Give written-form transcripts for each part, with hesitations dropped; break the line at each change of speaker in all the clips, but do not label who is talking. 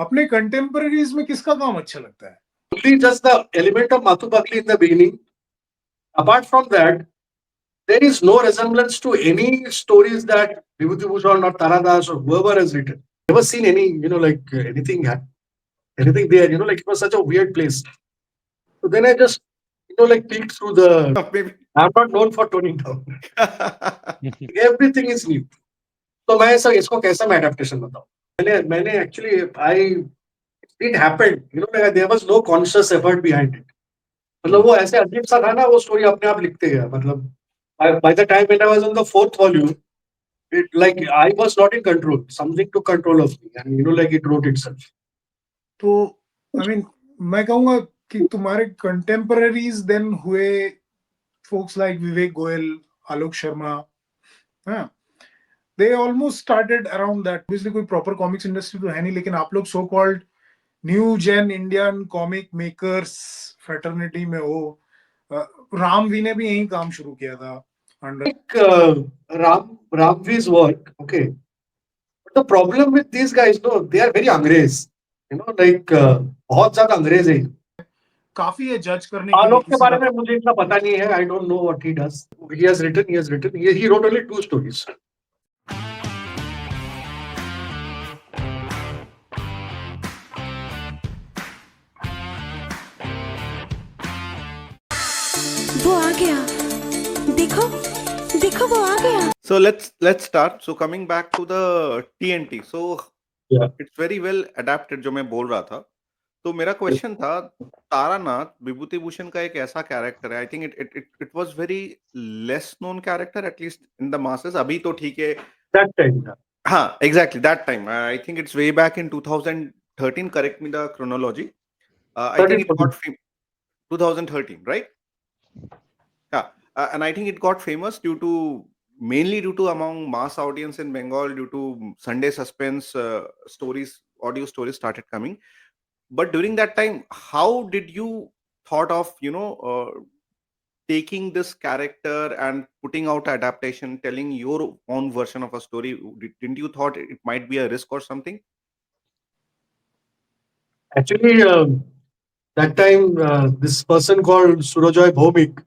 अपने कंटेम्पररीज में किसका काम अच्छा लगता है?
Only just the element of Mathu Bakli in the beginning. Apart from that, there is no resemblance to any stories that Vibhuti Bhushan or Taradas or whoever has written. Never seen any, anything there, like it was such a weird place. So then I just, like peeked through the.
Maybe.
I'm not known for toning down. Everything is new. तो मैं sir इसको कैसा मैं adaptation बताऊं? मैंने actually it happened, like there was no conscious effort behind it. मतलब वो ऐसे अजीब सा था ना, वो स्टोरी अपने आप लिखते गया. मतलब by the time when I was on the fourth volume, it like I was not in control. Something took control of me, and like it wrote itself.
तो आई मीन मैं कहूंगा कि तुम्हारे कंटेम्पररीज देन हुए folks like विवेक गोयल, आलोक शर्मा. हाँ, they almost started around that. Obviously कोई proper comics industry तो है नहीं, लेकिन आप लोग so called new gen Indian comic makers fraternity में हो. रामवी ने भी यही काम शुरू किया था.
Like Ramvi's work, okay. But the problem with these guys, no, they are very अंग्रेज. Like बहुत ज्यादा अंग्रेज है.
काफी है जज करने के लिए.
आलोक के
किसी
बारे
का
में मुझे इतना पता नहीं है. I don't know what he does. He has written. He wrote only 2 stories.
वो आ गया, देखो देखो वो आ गया.
So let's start. So coming back to the TNT. So
Yeah.
it's very well adapted जो मैं बोल रहा था. तो मेरा क्वेश्चन था, तारानाथ विभूति भूषण का एक ऐसा कैरेक्टर है, आई think it was very less known character at least in the masses. अभी तो ठीक है.
That time.
हाँ, exactly that time. I think it's way back in 2013. Correct me the chronology. I think it got 2013, right? Yeah, and I think it got famous mainly due to among mass audience in Bengal due to Sunday suspense stories, audio stories started coming. But during that time, how did you thought of taking this character and putting out adaptation, telling your own version of a story? Didn't you thought it might be a risk or something?
Actually, that time this person called Surojoy Bhomik,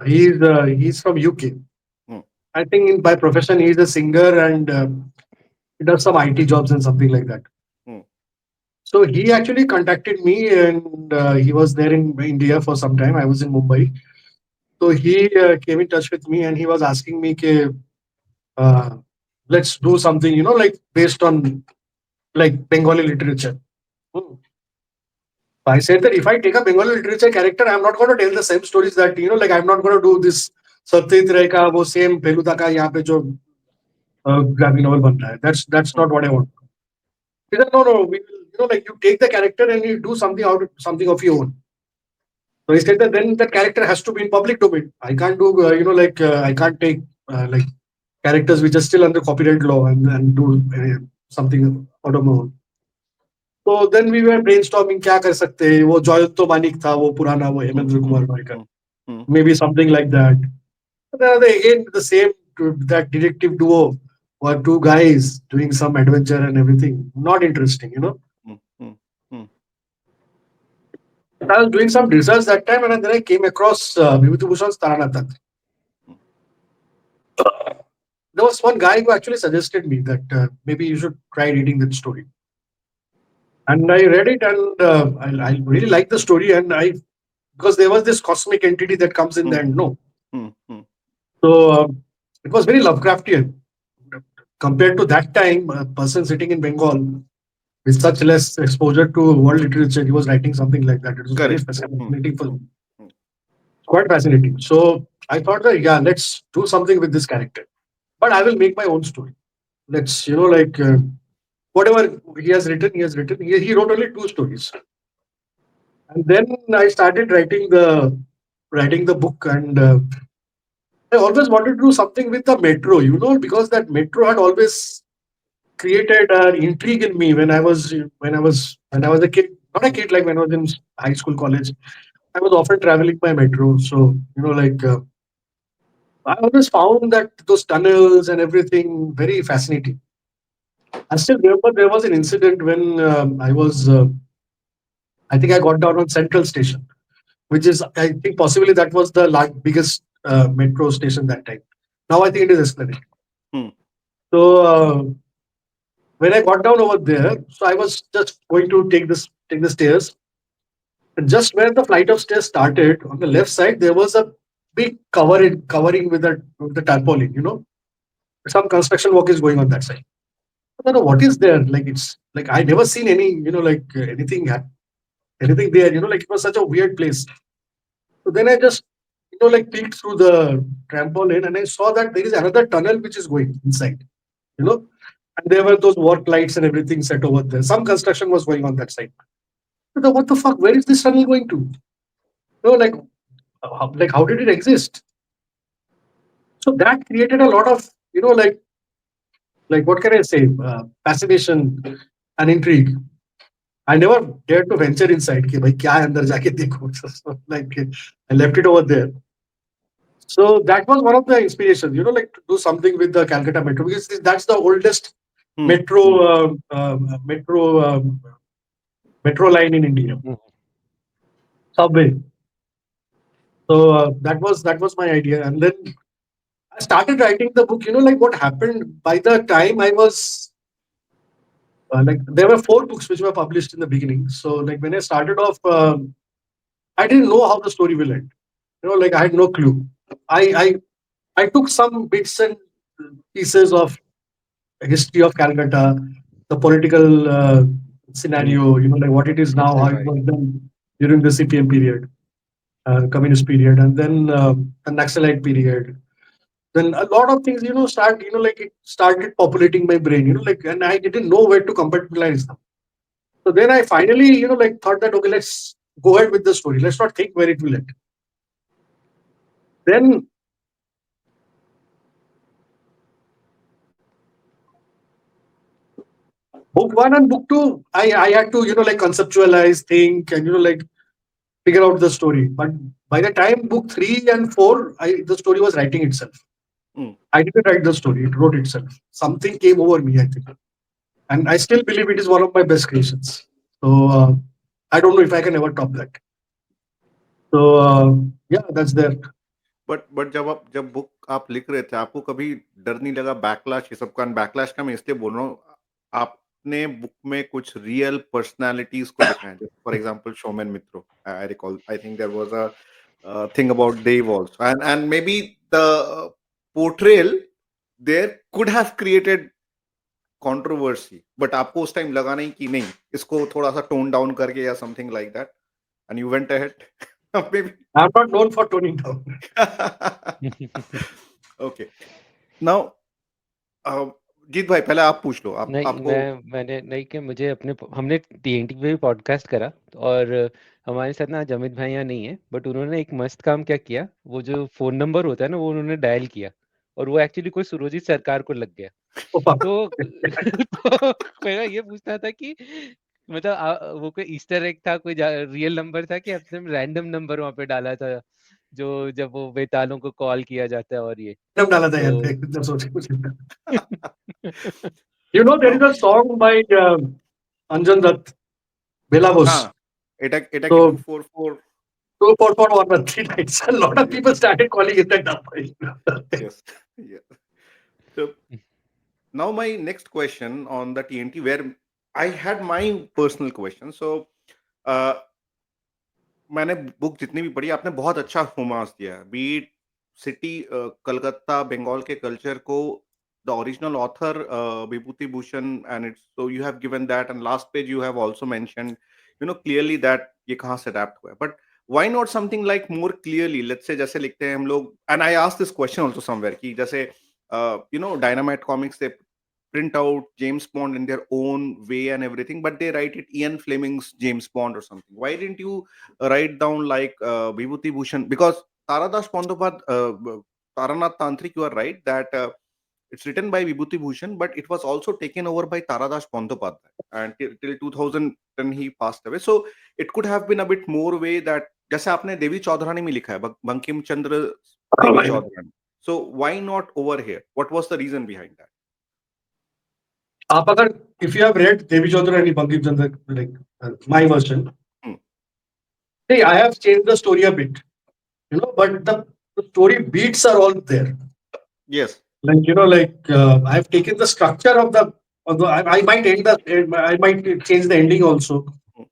he's from UK. I think by profession he's a singer and he does some IT jobs and something like that. So he actually contacted me and he was there in India for some time. I was in Mumbai. So he came in touch with me and he was asking me, let's do something, like based on like Bengali literature. I said that if I take a Bengali literature character, I'm not going to tell the same stories that, like I'm not going to do this Satyajit Ray ka wo same Feluda ka yahan pe jo graphic novel ban raha hai. That's not what I want. He said, no, we will, like you take the character and you do something of your own. So he said that then that character has to be in public domain. I can't do, I can't take like characters which are still under copyright law and do something out of my own. So then we were brainstorming क्या कर सकते हैं. वो Joy तो मानिक था, वो पुराना वो हेमेंद्र कुमार भाई maybe something like that. And then again the same that detective duo or 2 guys doing some adventure and everything. Not interesting, I was doing some research that time and then I came across Vibhuti Bhushan's Taranathat. There was one guy who actually suggested me that maybe you should try reading that story. And I read it and I really liked the story and because there was this cosmic entity that comes in the end, no. So it was very Lovecraftian. Compared to that time, a person sitting in Bengal with such less exposure to world literature, he was writing something like that. It was very fascinating for me. Quite fascinating. So I thought that, yeah, let's do something with this character. But I will make my own story. Let's, whatever he has written. He wrote only 2 stories. And then I started writing the book and I always wanted to do something with the metro, because that metro had always created an intrigue in me when I was a kid. Not a kid, like when I was in high school, college. I was often traveling by metro. So, I always found that those tunnels and everything very fascinating. I still remember there was an incident when I think I got down on Central Station, which is, I think possibly that was the biggest metro station that time. Now I think it is Esplanade.
Hmm.
So when I got down over there, so I was just going to take the stairs. And just where the flight of stairs started, on the left side, there was a big covering with the tarpaulin. Some construction work is going on that side. I don't know what is there. Like it's like I never seen any, anything there. Like it was such a weird place. So then I just, like peeked through the trampoline and I saw that there is another tunnel which is going inside. You know, and there were those work lights and everything set over there. Some construction was going on that side. I thought, what the fuck? Where is this tunnel going to? Like, how did it exist? So that created a lot of, what can I say, fascination and intrigue. I never dared to venture inside. Ki, bhai, kya hai andar jaake dekho. So, like, I left it over there. So that was one of the inspirations, like to do something with the Calcutta Metro because that's the oldest
Hmm.
metro line in India,
Mhm.
subway. So that was my idea, and then I started writing the book. Like what happened by the time I was like there were 4 books which were published in the beginning. So like when I started off, I didn't know how the story will end. Like I had no clue. I took some bits and pieces of history of Calcutta, the political scenario. Like what it is now, how it was done during the CPM period, communist period, and then the Naxalite period. Then a lot of things, like it started populating my brain, like, and I didn't know where to compartmentalize them. So then I finally, like thought that, okay, let's go ahead with the story. Let's not think where it will end. Then book 1 and book 2, I had to, like conceptualize, think, and, like figure out the story. But by the time book 3 and 4, the story was writing itself.
Mm.
I didn't write the story, it wrote itself. Something came over me, I think. And I still believe it is one of my best creations. So I don't know if I can ever top that. So yeah, that's there.
But जब book आप लिख रहे थे आपको कभी डर नहीं लगा बैकलैश ये सब का बैकलैश का मैं इसलिए बोल रहा हूँ आपने बुक में कुछ रियल पर्सनालिटीज को दिखाया जैसे फॉर एग्जांपल शोमेन मित्रो I recall I think there was a thing about Dev also and may be the portrayal there could have created controversy but आपको उस टाइम लगा नहीं कि नहीं इसको थोड़ा सा टोन डाउन करके या something like that and you went ahead maybe
I'm not known for toning down.
okay now जीत भाई पहले आप पूछ लो
नहीं
आपको
मैंने नहीं कि मुझे हमने TNT पे भी पॉडकास्ट करा और हमारे साथ ना आज अमित भाई यहाँ नहीं है बट उन्होंने एक मस्त काम क्या किया वो जो फोन नंबर होता है ना वो उन्होंने डायल किया और वो एक्चुअली कोई सुरजीत सरकार को लग गया तो तो मेरा ये पूछना था कि मतलब वो कोई ईस्टर एग था कोई रियल नंबर था कि आपने रैंडम नंबर वहां पे डाला था जो जब वो बेतालों को कॉल किया जाता है और ये
नाम डाला था यार
तो
पे, जब सोचे कुछ there is a song by Anjan Dutt, Bela Bose.
हाँ attack
So
244
24413 nights. A lot of people started calling it that number.
yes yeah so now my next question on the TNT where I had my personal question so uh, मैंने book जितनी भी पढ़ी आपने बहुत अच्छा होमास दिया beat city Calcutta Bengal के culture को the original author Vibhuti Bhushan and it's so you have given that and last page you have also mentioned clearly that ये कहाँ से अडैप्ट हुआ है but why not something like more clearly let's say जैसे लिखते हैं हम लोग and I asked this question also somewhere कि जैसे डायनामाइट कॉमिक्स से print out James Bond in their own way and everything, but they write it Ian Fleming's James Bond or something. Why didn't you write down like Vibhuti Bhushan? Because Taradas Bandopad, Taranath Tantrik, you are right that it's written by Vibhuti Bhushan, but it was also taken over by Taradas Bandopad and till 2010 he passed away. So it could have been a bit more way that जैसे आपने देवी चौधरानी में लिखा है बंकिम चंद्र देवी Chaudhurani. So why not over here? What was the reason behind that?
आप अगर if you have read Devi Chandra and Bangim Chandra, like my version, see, I have changed the story a bit, but the story beats are all there.
Yes.
Like I've taken the structure of the I might I might change the ending also,
Hmm.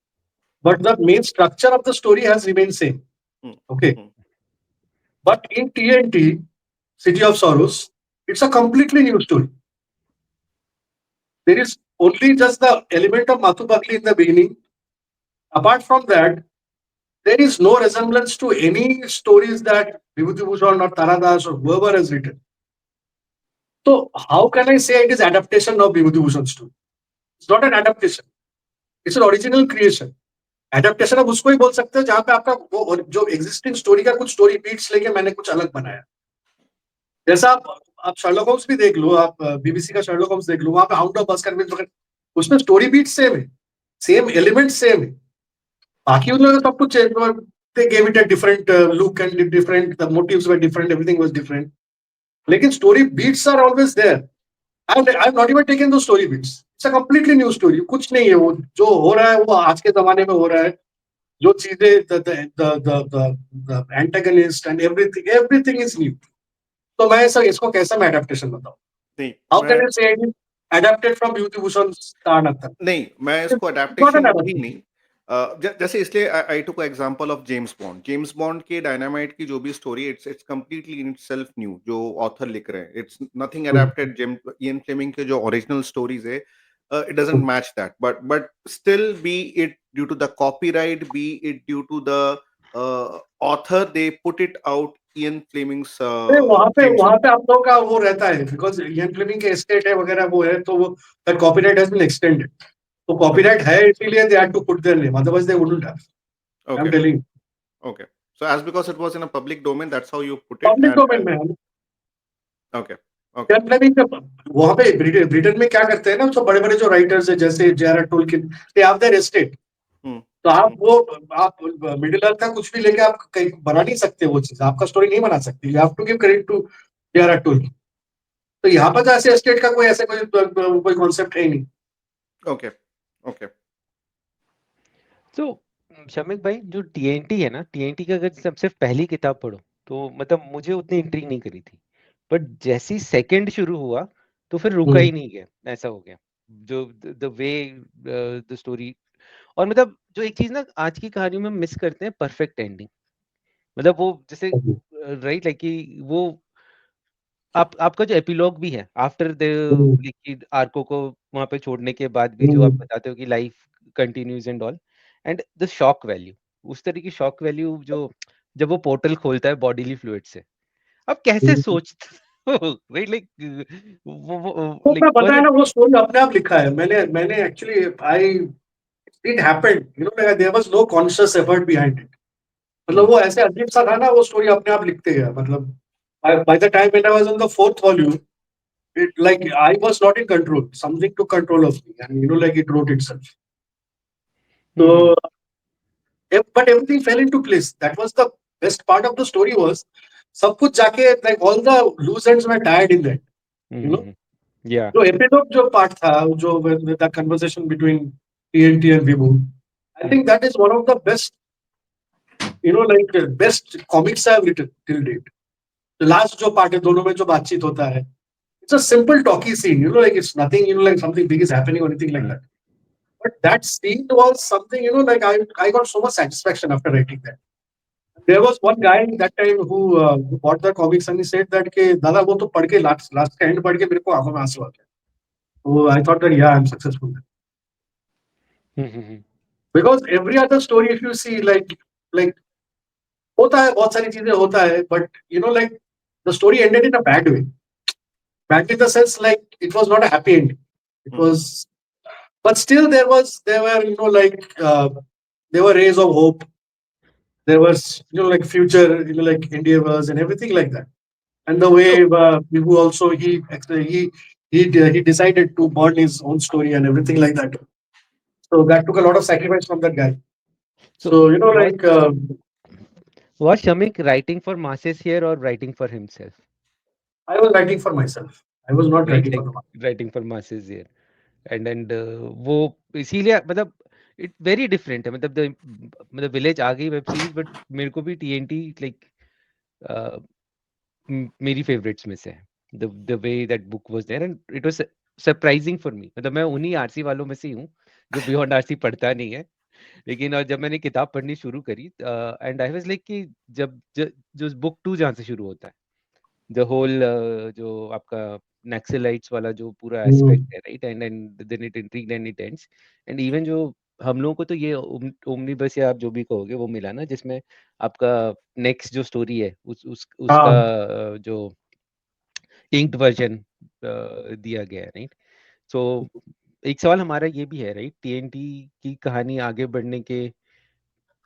but the main structure of the story has remained same.
Hmm.
Okay,
Hmm.
but in TNT, City of Sorrows, it's a completely new story. There is only just the element of Mathu Bakli in the beginning. Apart from that, there is no resemblance to any stories that Vibhuti Bhushan or Taradas or whoever has written. So how can I say it is adaptation of Vibhuti Bhushan's story? It's not an adaptation. It's an original creation. Adaptation आप उसको ही बोल सकते हो जहां पे आपका वो जो एग्जिस्टिंग स्टोरी का कुछ स्टोरी बीट्स लेके मैंने कुछ अलग बनाया. जैसा आप शर्लॉक होम्स भी देख लो, आप बीबीसी का शर्लॉक होम्स देख लो, वहां पे हाउंड ऑफ बास्करविल्स वगैरह, उसमें स्टोरी बीट सेम है, सेम एलिमेंट सेम है. बाकी उन लोगों का सब कुछ they gave it a different look and different, the motives were different, everything was different. लेकिन story beats are always there. And I've not even taken those story beats. It's a completely new story. कुछ नहीं है, वो जो हो रहा है वो आज के जमाने में हो रहा है. जो चीजें the antagonist and everything is new. तो मैं इसको कैसे मैं adaptation बताऊं?
नहीं,
How
मैं
can I say it is adapted from Vibhuti Bhushan's Taranathan?
नहीं, मैं इसको
It's not an
अडेप्टेशन ही
adaptation.
नहीं. जैसे इसलिए I took example of James Bond के डायनामाइट की जो भी story, it's completely in itself new. जो ऑथर लिख रहे हैं, it's nothing adapted. Ian Fleming के जो ओरिजिनल स्टोरीज है, it doesn't match that, but still, be it due to the copyright, be it due to the author, they put it out Ian Fleming's James
वहां
Bond.
पे आप लोगों का वो रहता है, बिकॉज इयन फ्लेमिंग के एस्टेट है वगैरह वो है, तो वो that copyright has been extended. तो कॉपीराइट है इसीलिए they had to put their name, otherwise they wouldn't have. I am
Okay,
telling,
okay. So as because it was in a public domain, that's how you put it.
Public
And
domain में है.
okay, okay.
Ian Fleming वहां पे Britain में क्या करते हैं ना, तो बड़े बड़े जो राइटर्स है जैसे J R Tolkien, they have their estate.
Hmm.
तो आप मिडिल अर्थ का कुछ भी लेके आप कहीं बना नहीं सकते, वो चीज आपका स्टोरी नहीं बना सकते. You have to give credit to J R Tolkien. तो यहाँ पर ऐसे एस्टेट का कोई ऐसे कोई कॉन्सेप्ट है ही नहीं.
Okay, okay.
तो शमिक भाई, जो टीएनटी है ना, टीएनटी का अगर सबसे पहली किताब पढ़ो तो मतलब मुझे उतनी इंट्रिग नहीं करी थी, बट जैसी सेकंड शुरू हुआ तो फिर रुका ही नहीं गया. ऐसा हो गया जो द वे द स्टोरी. और मतलब जो एक चीज ना आज की कहानियों में मिस करते हैं, परफेक्ट एंडिंग. मतलब वो जैसे राइट, लाइक कि वो आपका जो एपिलॉग भी है आफ्टर द आर्को को वहां पे छोड़ने के बाद भी, जो आप बताते हो कि life continues and all, and the shock value, उस तरह की शॉक वैल्यू जो जब वो पोर्टल खोलता है बॉडीली फ्लूइड से, आप कैसे सोचते हो राइट, लाइक
तो
लाइक
मैं बताया ना, वो स्टोरी अपने आप लिखा है. मैंने actually I it happened, there was no conscious effort behind it. मतलब वो ऐसे अजीब सा था ना, वो स्टोरी अपने आप लिखते गया. मतलब by the time when I was on the fourth volume, it like I was not in control. Something took control of me, and like it wrote itself. So, but everything fell into place. That was the best part of the story. Was सब कुछ जाके like all the loose ends were tied in that.
या
जो epilogue जो part था, जो with the conversation between TNT and Vibhu, I think that is one of the best, like best comics I have written till date. The last जो part है, दोनों में जो बातचीत होता है, it's a simple talky scene, like it's nothing, like something big is happening or anything like that. But that scene was something, like I got so much satisfaction after writing that. There was one guy that time who bought the comics and he said that के दादा वो तो पढ़ के last का end पढ़ के मेरे को आंखों में आंसू आ गए. So I thought that yeah, I'm successful. Because every other story if you see like होता है, बहुत सारी चीजें होता है, but like the story ended in a bad way. Bad in the sense like it was not a happy ending. It was, but still there were like there were rays of hope. There was like future, like endeavors and everything like that. And the way Vibhu also he decided to burn his own story and everything like that. So that took a lot of sacrifice from that guy. So like
was Shamik writing for masses here or writing for himself?
I was writing for myself. I was not
Right,
writing
like
for the market.
writing for masses here. And वो इसीलिए मतलब it very different है, मतलब village आ गई web series, but मेरे को भी TNT like मेरी फेवरेट्स में से है। The way that book was there and it was surprising for me. मतलब मैं उन्हीं आरसी वालों में से ही हूँ जो बियॉन्ड आरसी पढ़ता नहीं है, लेकिन जब मैंने किताब पढ़नी शुरू करी एंड आई वाज लाइक कि जो बुक 2 जहाँ से शुरू होता है, द होल जो आपका नक्सलाइट्स वाला जो पूरा एस्पेक्ट है, right, and then it intrigued and it ends, and even जो हम लोगों को तो ये ओमनीबस या आप जो भी कहोगे वो मिला ना, जिसमें आपका नेक्स्ट जो स्टोरी है उसका
हाँ,
जो इंक्ड वर्जन दिया गया है, राइट। सो एक सवाल हमारा ये भी है, राइट, टीएनटी की कहानी आगे बढ़ने के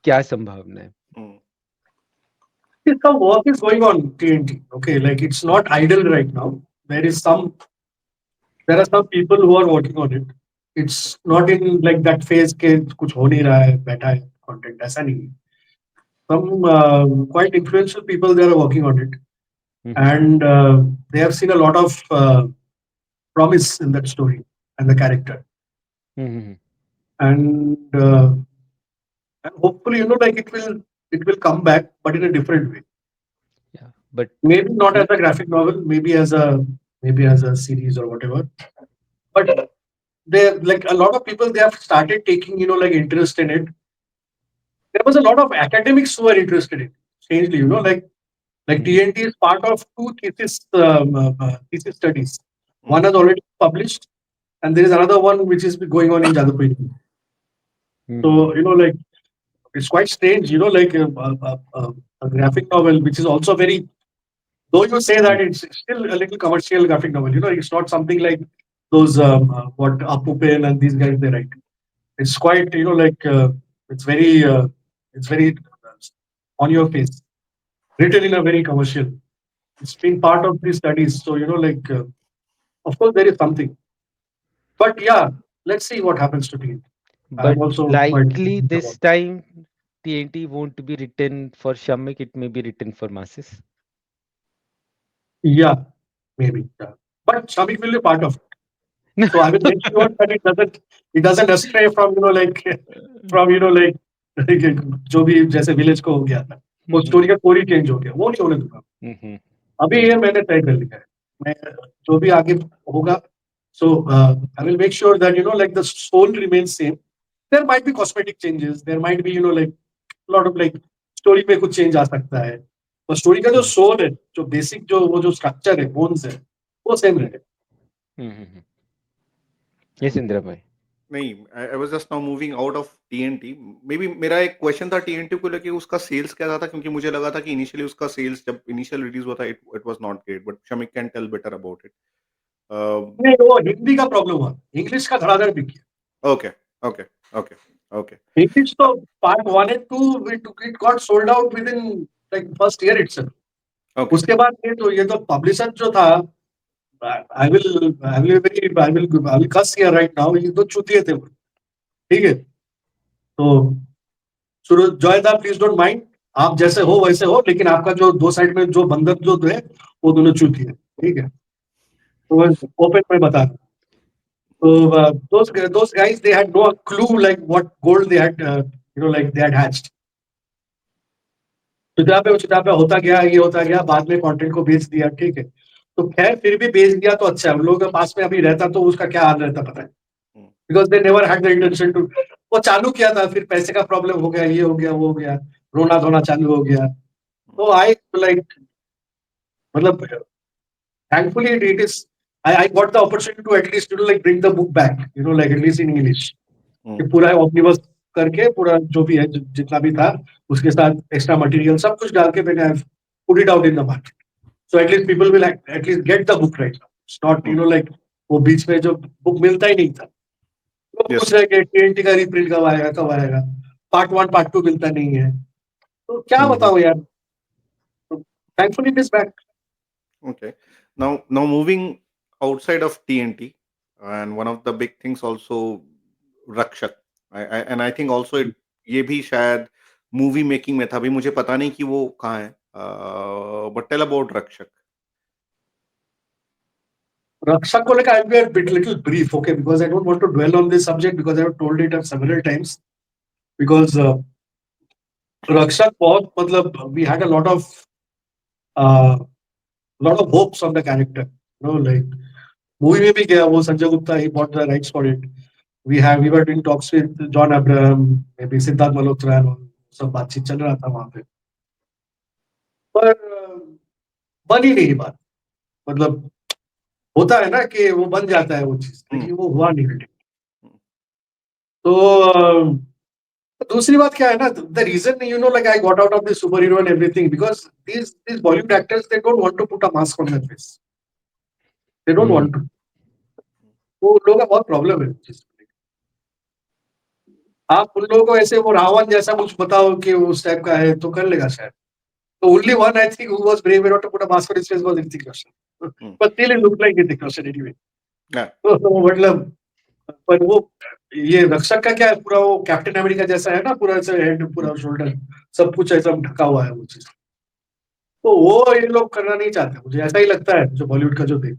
क्या संभावना है?
Hmm.
some work is going on TNT. Okay, like it's not idle right now. There are some people who are working on it. It's not in like that phase के कुछ हो नहीं रहा है, बैठा है content, ऐसा नहीं है. Some quite influential people they are working on it, and they have seen a lot of promise in that story and the character, and hopefully like it will come back, but in a different way.
Yeah, but
Maybe not as a graphic novel, maybe as a series or whatever. But they like a lot of people they have started taking like interest in it. There was a lot of academics who were interested in it. Strangely, like TNT is part of two thesis studies. One has already published, and there is another one which is going on in Jadavpur. So like it's quite strange, like a graphic novel which is also very. Though you say that it's still a little commercial graphic novel, it's not something like those what Apu Pen and these guys they write. It's quite like it's very on your face, written in a very commercial. It's been part of these studies, so like of course there is something, but yeah, let's see what happens to it. I'm
but
also quite
likely
about
this
it.
time TNT won't be written for Shamik, it may be written for masses.
Yeah, maybe. Yeah. But Shamik will be part of it. So I will make sure that it doesn't astray from like from like जो भी जैसे village को हो गया था वो story का कोरी change हो गया वो नहीं होने दूंगा अभी ये मैंने तय कर लिया है मैं जो भी आगे होगा so I will make sure that like the soul remains same. There might be cosmetic changes, there might be like a lot of like story पे कुछ चेंज आ सकता है तो स्टोरी का जो सोल है जो बेसिक जो वो जो स्ट्रक्चर है बोन्स है वो सेम रहे.
यस इंदिरा भाई.
नहीं, I was just now moving out of TNT. May be मेरा एक क्वेश्चन था टीएनटी को लेके, उसका सेल्स क्या था, क्योंकि मुझे लगा था कि इनिशियली उसका सेल्स जब इनिशियल रिलीज हुआ था it was not great, but Shamik can tell better about it.
नहीं वो हिंदी का प्रॉब्लम हुआ इंग्लिश का धड़ाधड़ भी किया.
Okay okay okay okay.
English तो part 1 and 2 it got sold out within like first year itself.
Okay.
उसके बाद ये तो पब्लिशर जो था I will cuss here right now. ये तो चूतिए थे वो. ठीक है तो सूरज जॉयदा प्लीज डोंट माइंड आप जैसे हो वैसे हो लेकिन आपका जो दो साइड में जो बंदर जो है वो दोनों चूतिए है. ठीक है तो ओपन में बता दूं. So those guys they had no clue like what gold they had like they had hatched. चिता पे होता गया ये होता गया बाद में कंटेंट को बेच दिया. ठीक है तो खैर फिर भी बेच दिया तो अच्छा है. हम लोगों के पास में अभी रहता तो उसका क्या हाल रहता पता है because they never had the intention to. वो चालू किया था फिर पैसे का प्रॉब्लम हो गया ये हो गया वो हो गया रोना धोना चालू हो गया. तो आई लाइक मतलब thankfully it is I got the opportunity to at least like bring the book back like at least in English. कि पूरा ऑमनिबस करके पूरा जो भी है जितना भी था उसके साथ एक्स्ट्रा मटेरियल सब कुछ डाल के मैंने put it out in the market. So at least people will at least get the book right now. It's not like वो बीच में जो बुक मिलता ही नहीं था वो पूछ रहे कि टीएनटी का रीप्रिंट कब आएगा पार्ट 1 पार्ट 2 मिलता नहीं है तो क्या बताऊं यार. Thankfully it is back.
Okay. Now moving outside of TNT, and one of the big things also Rakshak. And I think also ये भी शायद मूवी मेकिंग में था. अभी मुझे पता नहीं कि वो कहाँ है. But tell about Rakshak.
Rakshak ko like I'll be a bit little brief, okay, because I don't want to dwell on this subject because I have told it several times. Because Rakshak बहुत मतलब we had a lot of hopes on the character. You know, like movie में भी गया वो Sanjay Gupta, he bought the rights for it. We were doing talks with John Abraham, maybe Siddharth Malhotra, and all. सब बातचीत चल रहा था वहां पे, पर बन ही नहीं बात. मतलब होता है ना कि वो बन जाता है वो चीज, लेकिन वो हुआ नहीं. तो दूसरी बात क्या है ना, the reason you know like I got out of this super hero and everything because these Bollywood actors they don't want to put a mask on their face. They don't want to. वो लोगों का बहुत problem है. आप उन लोगों को ऐसे वो रावण जैसा कुछ बताओ कि उस टाइप का है तो कर लेगा शायद. तो only one I think who was brave enough to put a mask on his face was Hrithik Roshan. But still it look like Hrithik Roshan anyway. तो मतलब पर वो ये रक्षक का क्या है, पूरा वो कैप्टन अमेरिका जैसा है ना, पूरा ऐसे हेड, पूरा शोल्डर, सब कुछ ऐसा ढका हुआ है वो चीज. तो वो ये लोग करना नहीं चाहते, मुझे ऐसा ही लगता है जो बॉलीवुड का जो देख.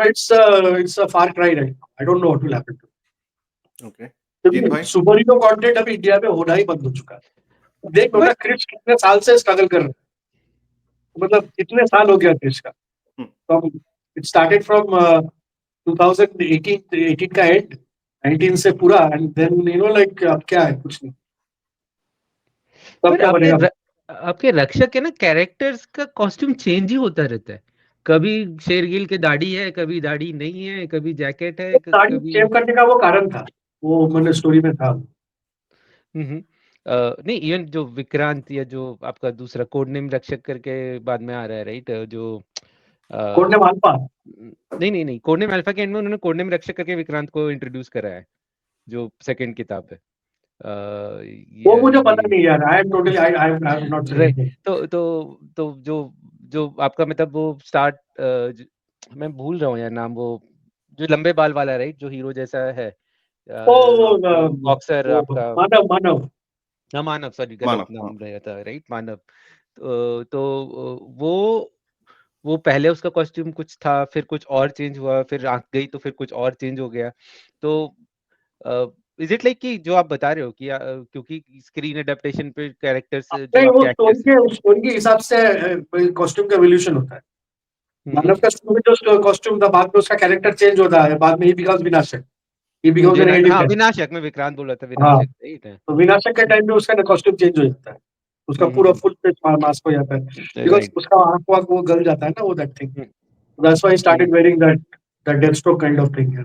It's a far cry right. I don't know what will happen.
Okay,
क्योंकि सुपर हीरो कंटेंट अभी इंडिया में होना ही बंद हो चुका है. देख लो ना, क्रिश कितने साल से स्ट्रगल कर रहे हैं. मतलब कितने साल हो गया क्रिश का. इट स्टार्टेड फ्रॉम 2018 का एंड, 19 से पूरा, and then you know like अब क्या है, कुछ नहीं.
पर आपके रक्षक के ना कैरेक्टर्स का कॉस्ट्यूम चेंज ही होता रहता है. कभी शेरगिल के दाढ़ी है, कभी दाढ़ी नहीं है, कभी जैकेट है,
कभी सेव करने का वो कारण था, वो मतलब स्टोरी में था.
नहीं, इवन जो विक्रांत या जो आपका दूसरा कोड नेम रक्षक करके बाद में आ रहा है, राइट, जो
कोड नेम अल्फा.
नहीं, कोड नेम अल्फा के एंड में उन्होंने कोड नेम रक्षक करके विक्रांत को इंट्रोड्यूस करा है, जो सेकंड किताब है.
वो मुझे पता नहीं यार. I am totally I am not sure.
तो जो आपका मतलब वो स्टार्ट, मैं भूल रहा हूँ यार नाम, वो जो लंबे बाल वाला, राइट, जो हीरो जैसा है, बॉक्सर आपका
मानव.
हाँ, मानव, सॉरी गलत नाम रहा था, राइट, मानव. तो वो पहले उसका कॉस्ट्यूम कुछ था, फिर कुछ और चेंज हुआ, फिर आंख गई तो फिर कुछ और चेंज हो गया. तो इज इट लाइक कि जो आप बता रहे हो कि क्योंकि स्क्रीन एडेप्टेशन पे कैरेक्टर्स जो आपके एक्टर्स
स्टोरी के हिसाब से कॉस्ट्यूम का एवोल्यूशन होता है. मानव का जो कॉस्ट्यूम था, बाद में उसका कैरेक्टर चेंज होता है. बाद में ही बिकॉज विनाशक, ही बिकॉज एन एडिट.
हाँ, विनाशक, मैं विक्रांत बोल रहा था, विनाशक, राइट है.
तो विनाशक के टाइम पे उसका कॉस्ट्यूम चेंज हो जाता है. उसका पूरा फुल फेस मास्क हो जाता है, बिकॉज उसका आंख वाँख वो गल जाता है ना, वो that thing. That's why he started wearing that Deathstroke kind of thing.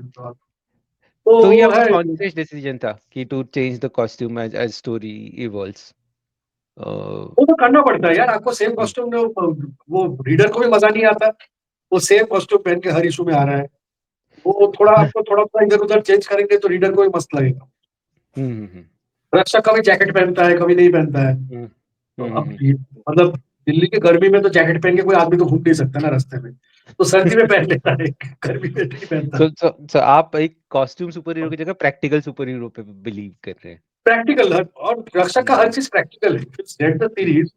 तो ये आपका कॉन्शियस डिसीजन था कि to change the costume as story evolves.
वो तो करना पड़ता है यार. आपको सेम कॉस्ट्यूम वो रीडर को भी मजा नहीं आता. वो सेम कॉस्ट्यूम पहन के हर इशू में आ रहा है. वो थोड़ा आपको थोड़ा इधर उधर चेंज करेंगे तो रीडर को भी मस्त लगेगा. रक्षक कभी जैकेट पहनता है, कभी नहीं पहनता है. तो अब मतलब दिल्ली की गर्मी में तो जैकेट पहन के कोई आदमी तो घूम नहीं सकता ना रास्ते में. तो सर्दी में पहन लेता है, गर्मी में नहीं पहनता.
So आप एक कॉस्ट्यूम सुपर हीरो की जगह प्रैक्टिकल सुपर हीरो पे बिलीव कर रहे हैं.
प्रैक्टिकल, और रक्षक का हर चीज प्रैक्टिकल है. Read the series,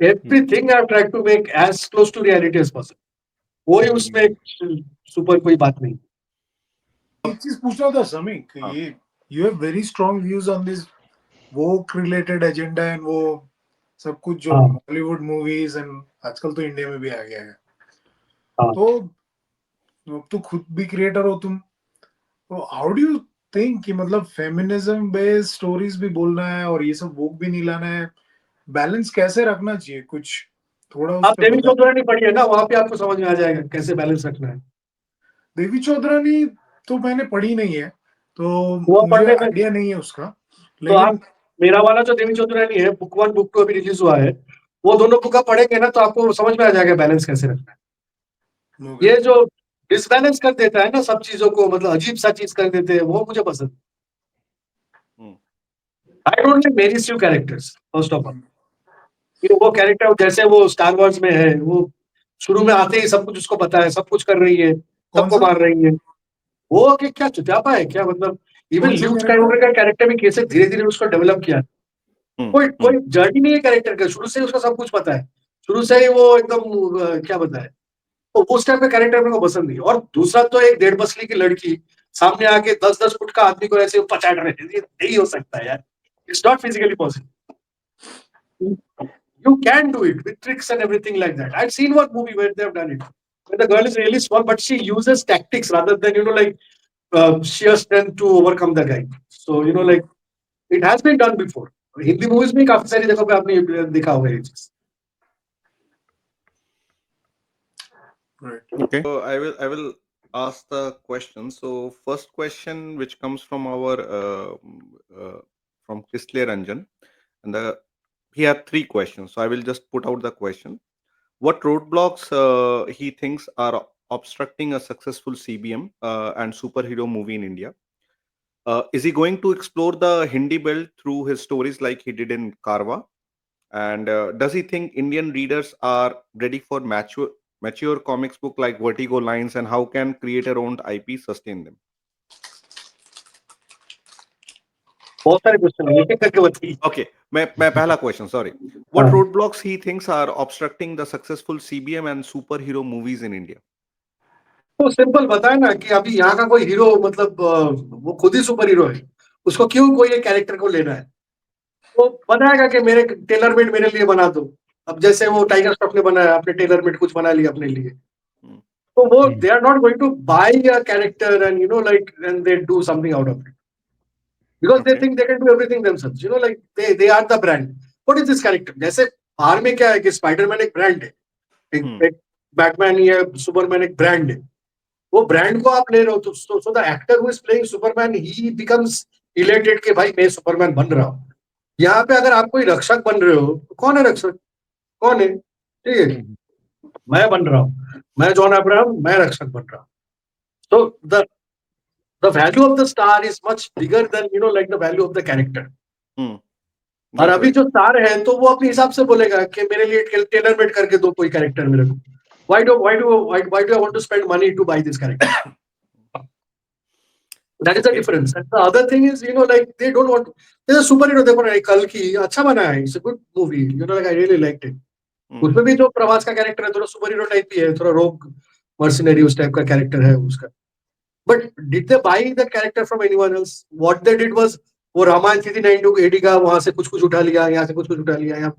everything I try to make as close to reality as possible. कोई उसमें सुपर कोई बात नहीं.
एक चीज पूछना था समीक, ये you have very strong views on this woke related agenda and वो सब कुछ जो बॉलीवुड मूवीज एंड आजकल तो इंडिया में भी आ गया है. तो खुद भी क्रिएटर हो तुम, तो हाउ डू यू थिंक कि मतलब फेमिनिज्म बेस्ड स्टोरीज भी बोलना है और ये सब वोक भी नहीं लाना है, बैलेंस कैसे रखना चाहिए? कुछ थोड़ा उस
आप देवी चौधरानी पढ़िए ना, वहां पे आपको समझ में आ जाएगा कैसे बैलेंस रखना है.
देवी चौधरानी तो मैंने पढ़ी नहीं है, तो मुझे आइडिया नहीं है उसका.
तो आप मेरा वाला जो देवी चौधरानी है, बुक 1 बुक 2 अभी रिलीज हुआ है, वो दोनों बुक आप पढ़ेंगे ना तो आपको समझ में आ जाएगा बैलेंस कैसे रखना है. ये जो डिसबैलेंस कर देता है ना सब चीजों को, मतलब अजीब सा चीज कर देते हैं, वो मुझे पसंद. I don't like mainstream characters first of all. वो कैरेक्टर जैसे वो स्टार वॉर्स में है, वो शुरू में आते ही सब कुछ उसको पता है, सब कुछ कर रही है, सबको मार रही है. वो क्या चुतियापा है क्या? मतलब इवन ल्यूक स्काईवॉकर का कैरेक्टर भी कैसे धीरे धीरे उसको डेवलप किया. कोई जर्नी नहीं है कैरेक्टर का, शुरू से उसका सब कुछ पता है. शुरू से ही वो एकदम क्या बताए, तो उस टाइप का कैरेक्टर मेरे को पसंद नहीं। और दूसरा तो एक 1.5 मसली की लड़की सामने आके 10-10 फुट का आदमी को ऐसे पचाट रहे हैं, ये नहीं हो सकता यार, it's not physically possible. You can do it with tricks and everything like that. I've seen one movie where they have done it. When the girl is really small, but she uses tactics rather than, like sheer strength to overcome the guy. So, like it has been done before. Hindi movies में काफी सारी जगह पे आपने ये देखा होगा ये चीज।
Right.
Okay. So I will ask the question. So first question, which comes from our from Kisle Ranjan, and he had 3 questions. So I will just put out the question. What roadblocks he thinks are obstructing a successful CBM and superhero movie in India? Is he going to explore the Hindi belt through his stories like he did in Karwa? And does he think Indian readers are ready for mature comics book like Vertigo lines, and how can creator-owned IP sustain them?
बहुत सारे question है, एक-एक करके बताइए।
Okay, मैं पहला question. Sorry. What roadblocks he thinks are obstructing the successful CBM and superhero movies in India?
तो simple बताए ना कि अभी यहाँ का कोई हीरो मतलब वो खुद ही सुपर हीरो है, उसको क्यों कोई एक कैरेक्टर को लेना है? वो बनाएगा कि मेरे टेलर मेड मेरे लिए बना दो। अब जैसे वो टाइगर श्रॉफ ने बनाया, अपने टेलर मेड कुछ बना लिया अपने लिए। तो वो they are not going to buy a character and like and they do something out of it because they
Okay.
Think they can do everything themselves, like they are the brand. What is this character? जैसे बाहर में क्या है कि Spiderman एक brand है, एक Batman या सुपरमैन एक ब्रांड है। वो ब्रांड को आप ले रहे हो तो so the actor who is playing Superman he becomes elated कि भाई मैं सुपरमैन बन रहा हूँ। यहाँ पे अगर आप कोई रक्षक बन रहे हो तो कौन है रक्षक? कौन है? ठीक है, मैं बन रहा हूँ, मैं जॉन अब्राहम, मैं रक्षक बन रहा हूँ। तो the value of the star is much bigger than like the value of the character. और अभी जो स्टार है तो वो अपने हिसाब से बोलेगा कि मेरे लिए टेलर मेड करके दो कोई कैरेक्टर मेरे को। Why do I want to spend money to buy this character? That is the difference. And the other thing is, like they don't want to. There's a superhero देखो ना, कल की अच्छा बना है, it's a good movie. Like I really liked it. उसमें भी जो प्रभास का कैरेक्टर है थोड़ा सुपर हीरो टाइप ही है, थोड़ा रोग मर्सिनरी उस टाइप का कैरेक्टर है उसका। But did they by the character from anyone else? What they did was वो रामायण 392 का वहां से कुछ कुछ उठा लिया, यहाँ से कुछ कुछ उठा लिया,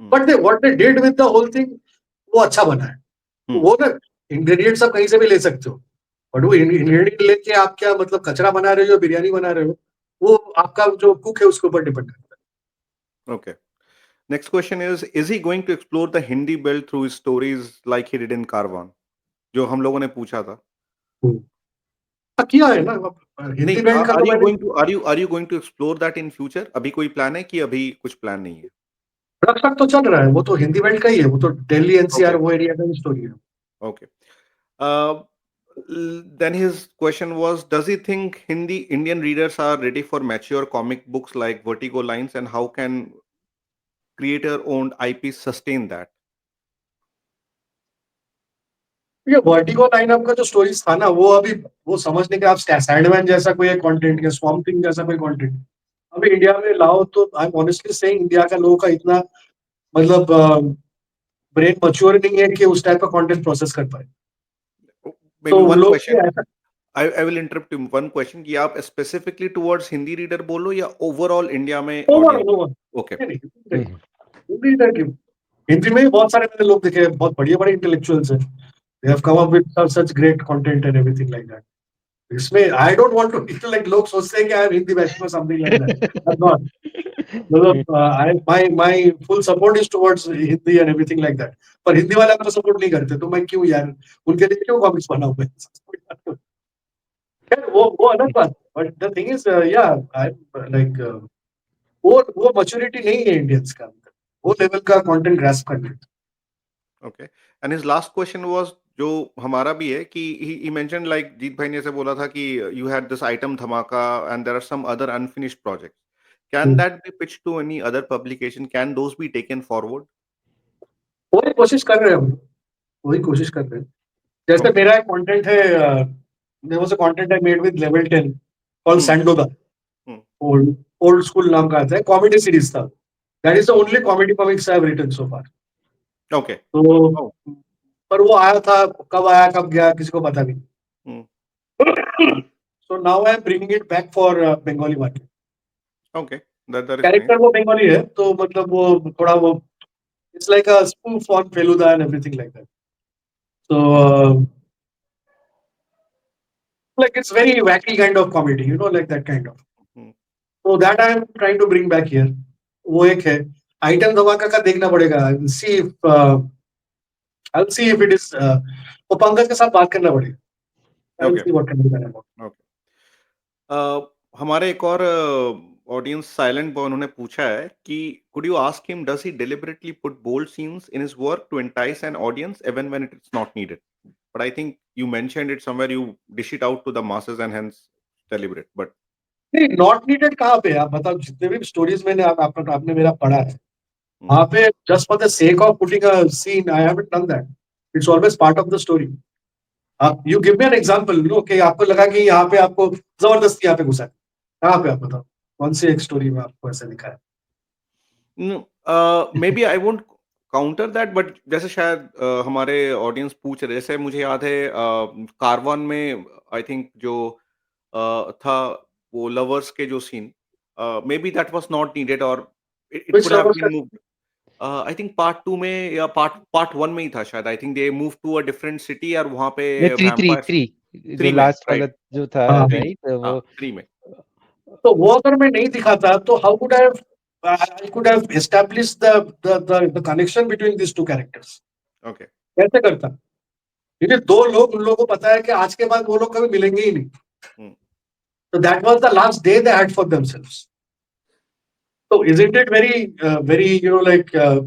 but they what they did with the whole thing वो अच्छा बना है। वो ना इंग्रेडिएंट्स आप कहीं से भी ले सकते हो, बट वो इंग्रेडिएंट लेके आप क्या मतलब कचरा बना रहे हो, बिरयानी बना रहे हो, वो आपका जो कुक है उसके ऊपर डिपेंड करता है।
Okay. Next question is he going to explore the Hindi belt through his stories like he did in Karwan? जो हम लोगों ने पूछा था।
किया है ना हिंदी बेल्ट का।
are you going to explore that in future? अभी कोई प्लान है कि अभी कुछ प्लान नहीं है?
रक्षक तो चल रहा है, वो तो हिंदी बेल्ट का ही है, वो तो दिल्ली एनसीआर वो एरिया का स्टोरी है।
Okay. Then his question was, does he think Indian readers are ready for mature comic books like Vertigo lines, and how can creator-owned IP sustain that?
ये वर्टिगो लाइनअप का जो stories था ना, वो अभी वो समझने के आप सैंडमैन जैसा कोई कंटेंट या स्वैम्प थिंग जैसा कोई कंटेंट अभी इंडिया में लाओ तो I am honestly saying India का लोगों का इतना मतलब ब्रेन मैच्योर नहीं है कि उस टाइप का कंटेंट प्रोसेस कर पाए।
Maybe
तो
one
लोग
question.
ऐसा
I will interrupt you. One question कि आप specifically towards हिंदी reader बोलो या overall इंडिया में audience? Okay.
हिंदी में बहुत सारे मैंने लोग देखे, बहुत बढ़िया इंटेलेक्चुअल्स हैं, they have come up with such great content and everything like that. इसमें I don't want to feel like लोग सोचते हैं कि I am हिंदी बैच में something like that. I'm not. मतलब my full support is towards Hindi and everything like that. पर हिंदी वाले आपको सपोर्ट नहीं करते तो मैं क्यों यार उनके लिए क्यों कॉमिक्स बनाऊं मैं? खैर वो अलग बात। बट द थिंग इज या आई लाइक वो मैच्योरिटी नहीं है इंडियंस का, वो लेवल का कंटेंट ग्रास्प करने।
Okay. And his last question was जो हमारा भी है कि he mentioned like जीत भाई ने ऐसे बोला था कि you had this item धमाका and there are some other unfinished projects. Can that be pitched to any other publication? Can those be taken forward?
वही कोशिश कर रहे हैं हम, वही कोशिश कर रहे हैं। जैसे
Okay.
मेरा एक कंटेंट है, there was a content I made with Level 10 called Sandoda. Old school नाम का आता है, कॉमेडी सीरीज था। That is the only comedy comics I have written so far.
Okay.
तो पर वो आया था, कब आया कब गया किसी को पता नहीं. So now I am bringing it back for Bengali market.
Okay, that is
character
fine.
वो बंगाली है, तो मतलब वो थोड़ा वो it's like a spoof on Feluda and everything like that. So like it's very wacky kind of comedy, you know, like that kind of.
Hmm.
So that I am trying to bring back here. वो एक है. Item धमाका का देखना पड़ेगा. I'll see if it is. वो पंकज के साथ बात करना पड़ेगा. I'll
Okay.
see what can be done about it.
हमारे एक और ऑडियंस साइलेंट बॉय उन्होंने पूछा है कि could you ask him does he deliberately put bold scenes in his work to entice an audience even when it's not needed? But I think you mentioned it somewhere, you dish it out to the masses and hence deliberate. But
नहीं, not needed कहाँ पे? आप बताओ, जितने भी stories मैंने आपने मेरा पढ़ा है, वहाँ पे just for the sake of putting a scene I haven't done that. It's always part of the story. आप you give me an example, no, कि आपको लगा कि यहाँ पे आपको जबरदस्ती यहाँ पे घुसा है, कहाँ पे? आप बताओ कौन सी एक स्टोरी में आपको ऐसा दिखा है?
maybe I won't counter that, but जैसे शायद हमारे ऑडियंस पूछ रहे, जैसे मुझे याद है कारवान में आई थिंक जो था वो लवर्स के जो scene, may be that was not needed और it
Which
could have
lovers
been moved. I think part 2 में या पार्ट 1 में ही था शायद. I think they move to a different city और वहां पे
ये थ्री थ्री
वैम्पायर.
थ्री जो
3 में,
लास्ट वाला
राइट.
जो था,
हाँ.
राइट?
हाँ,
वो
3 में.
तो वो अगर मैं नहीं दिखाता तो how could I could have establish the connection between this two characters?
Okay.
कैसे करता? क्योंकि दो लोग, उन लोगों को पता है कि आज के बाद वो लोग कभी मिलेंगे ही नहीं. So that was the last day they had for themselves. So isn't it very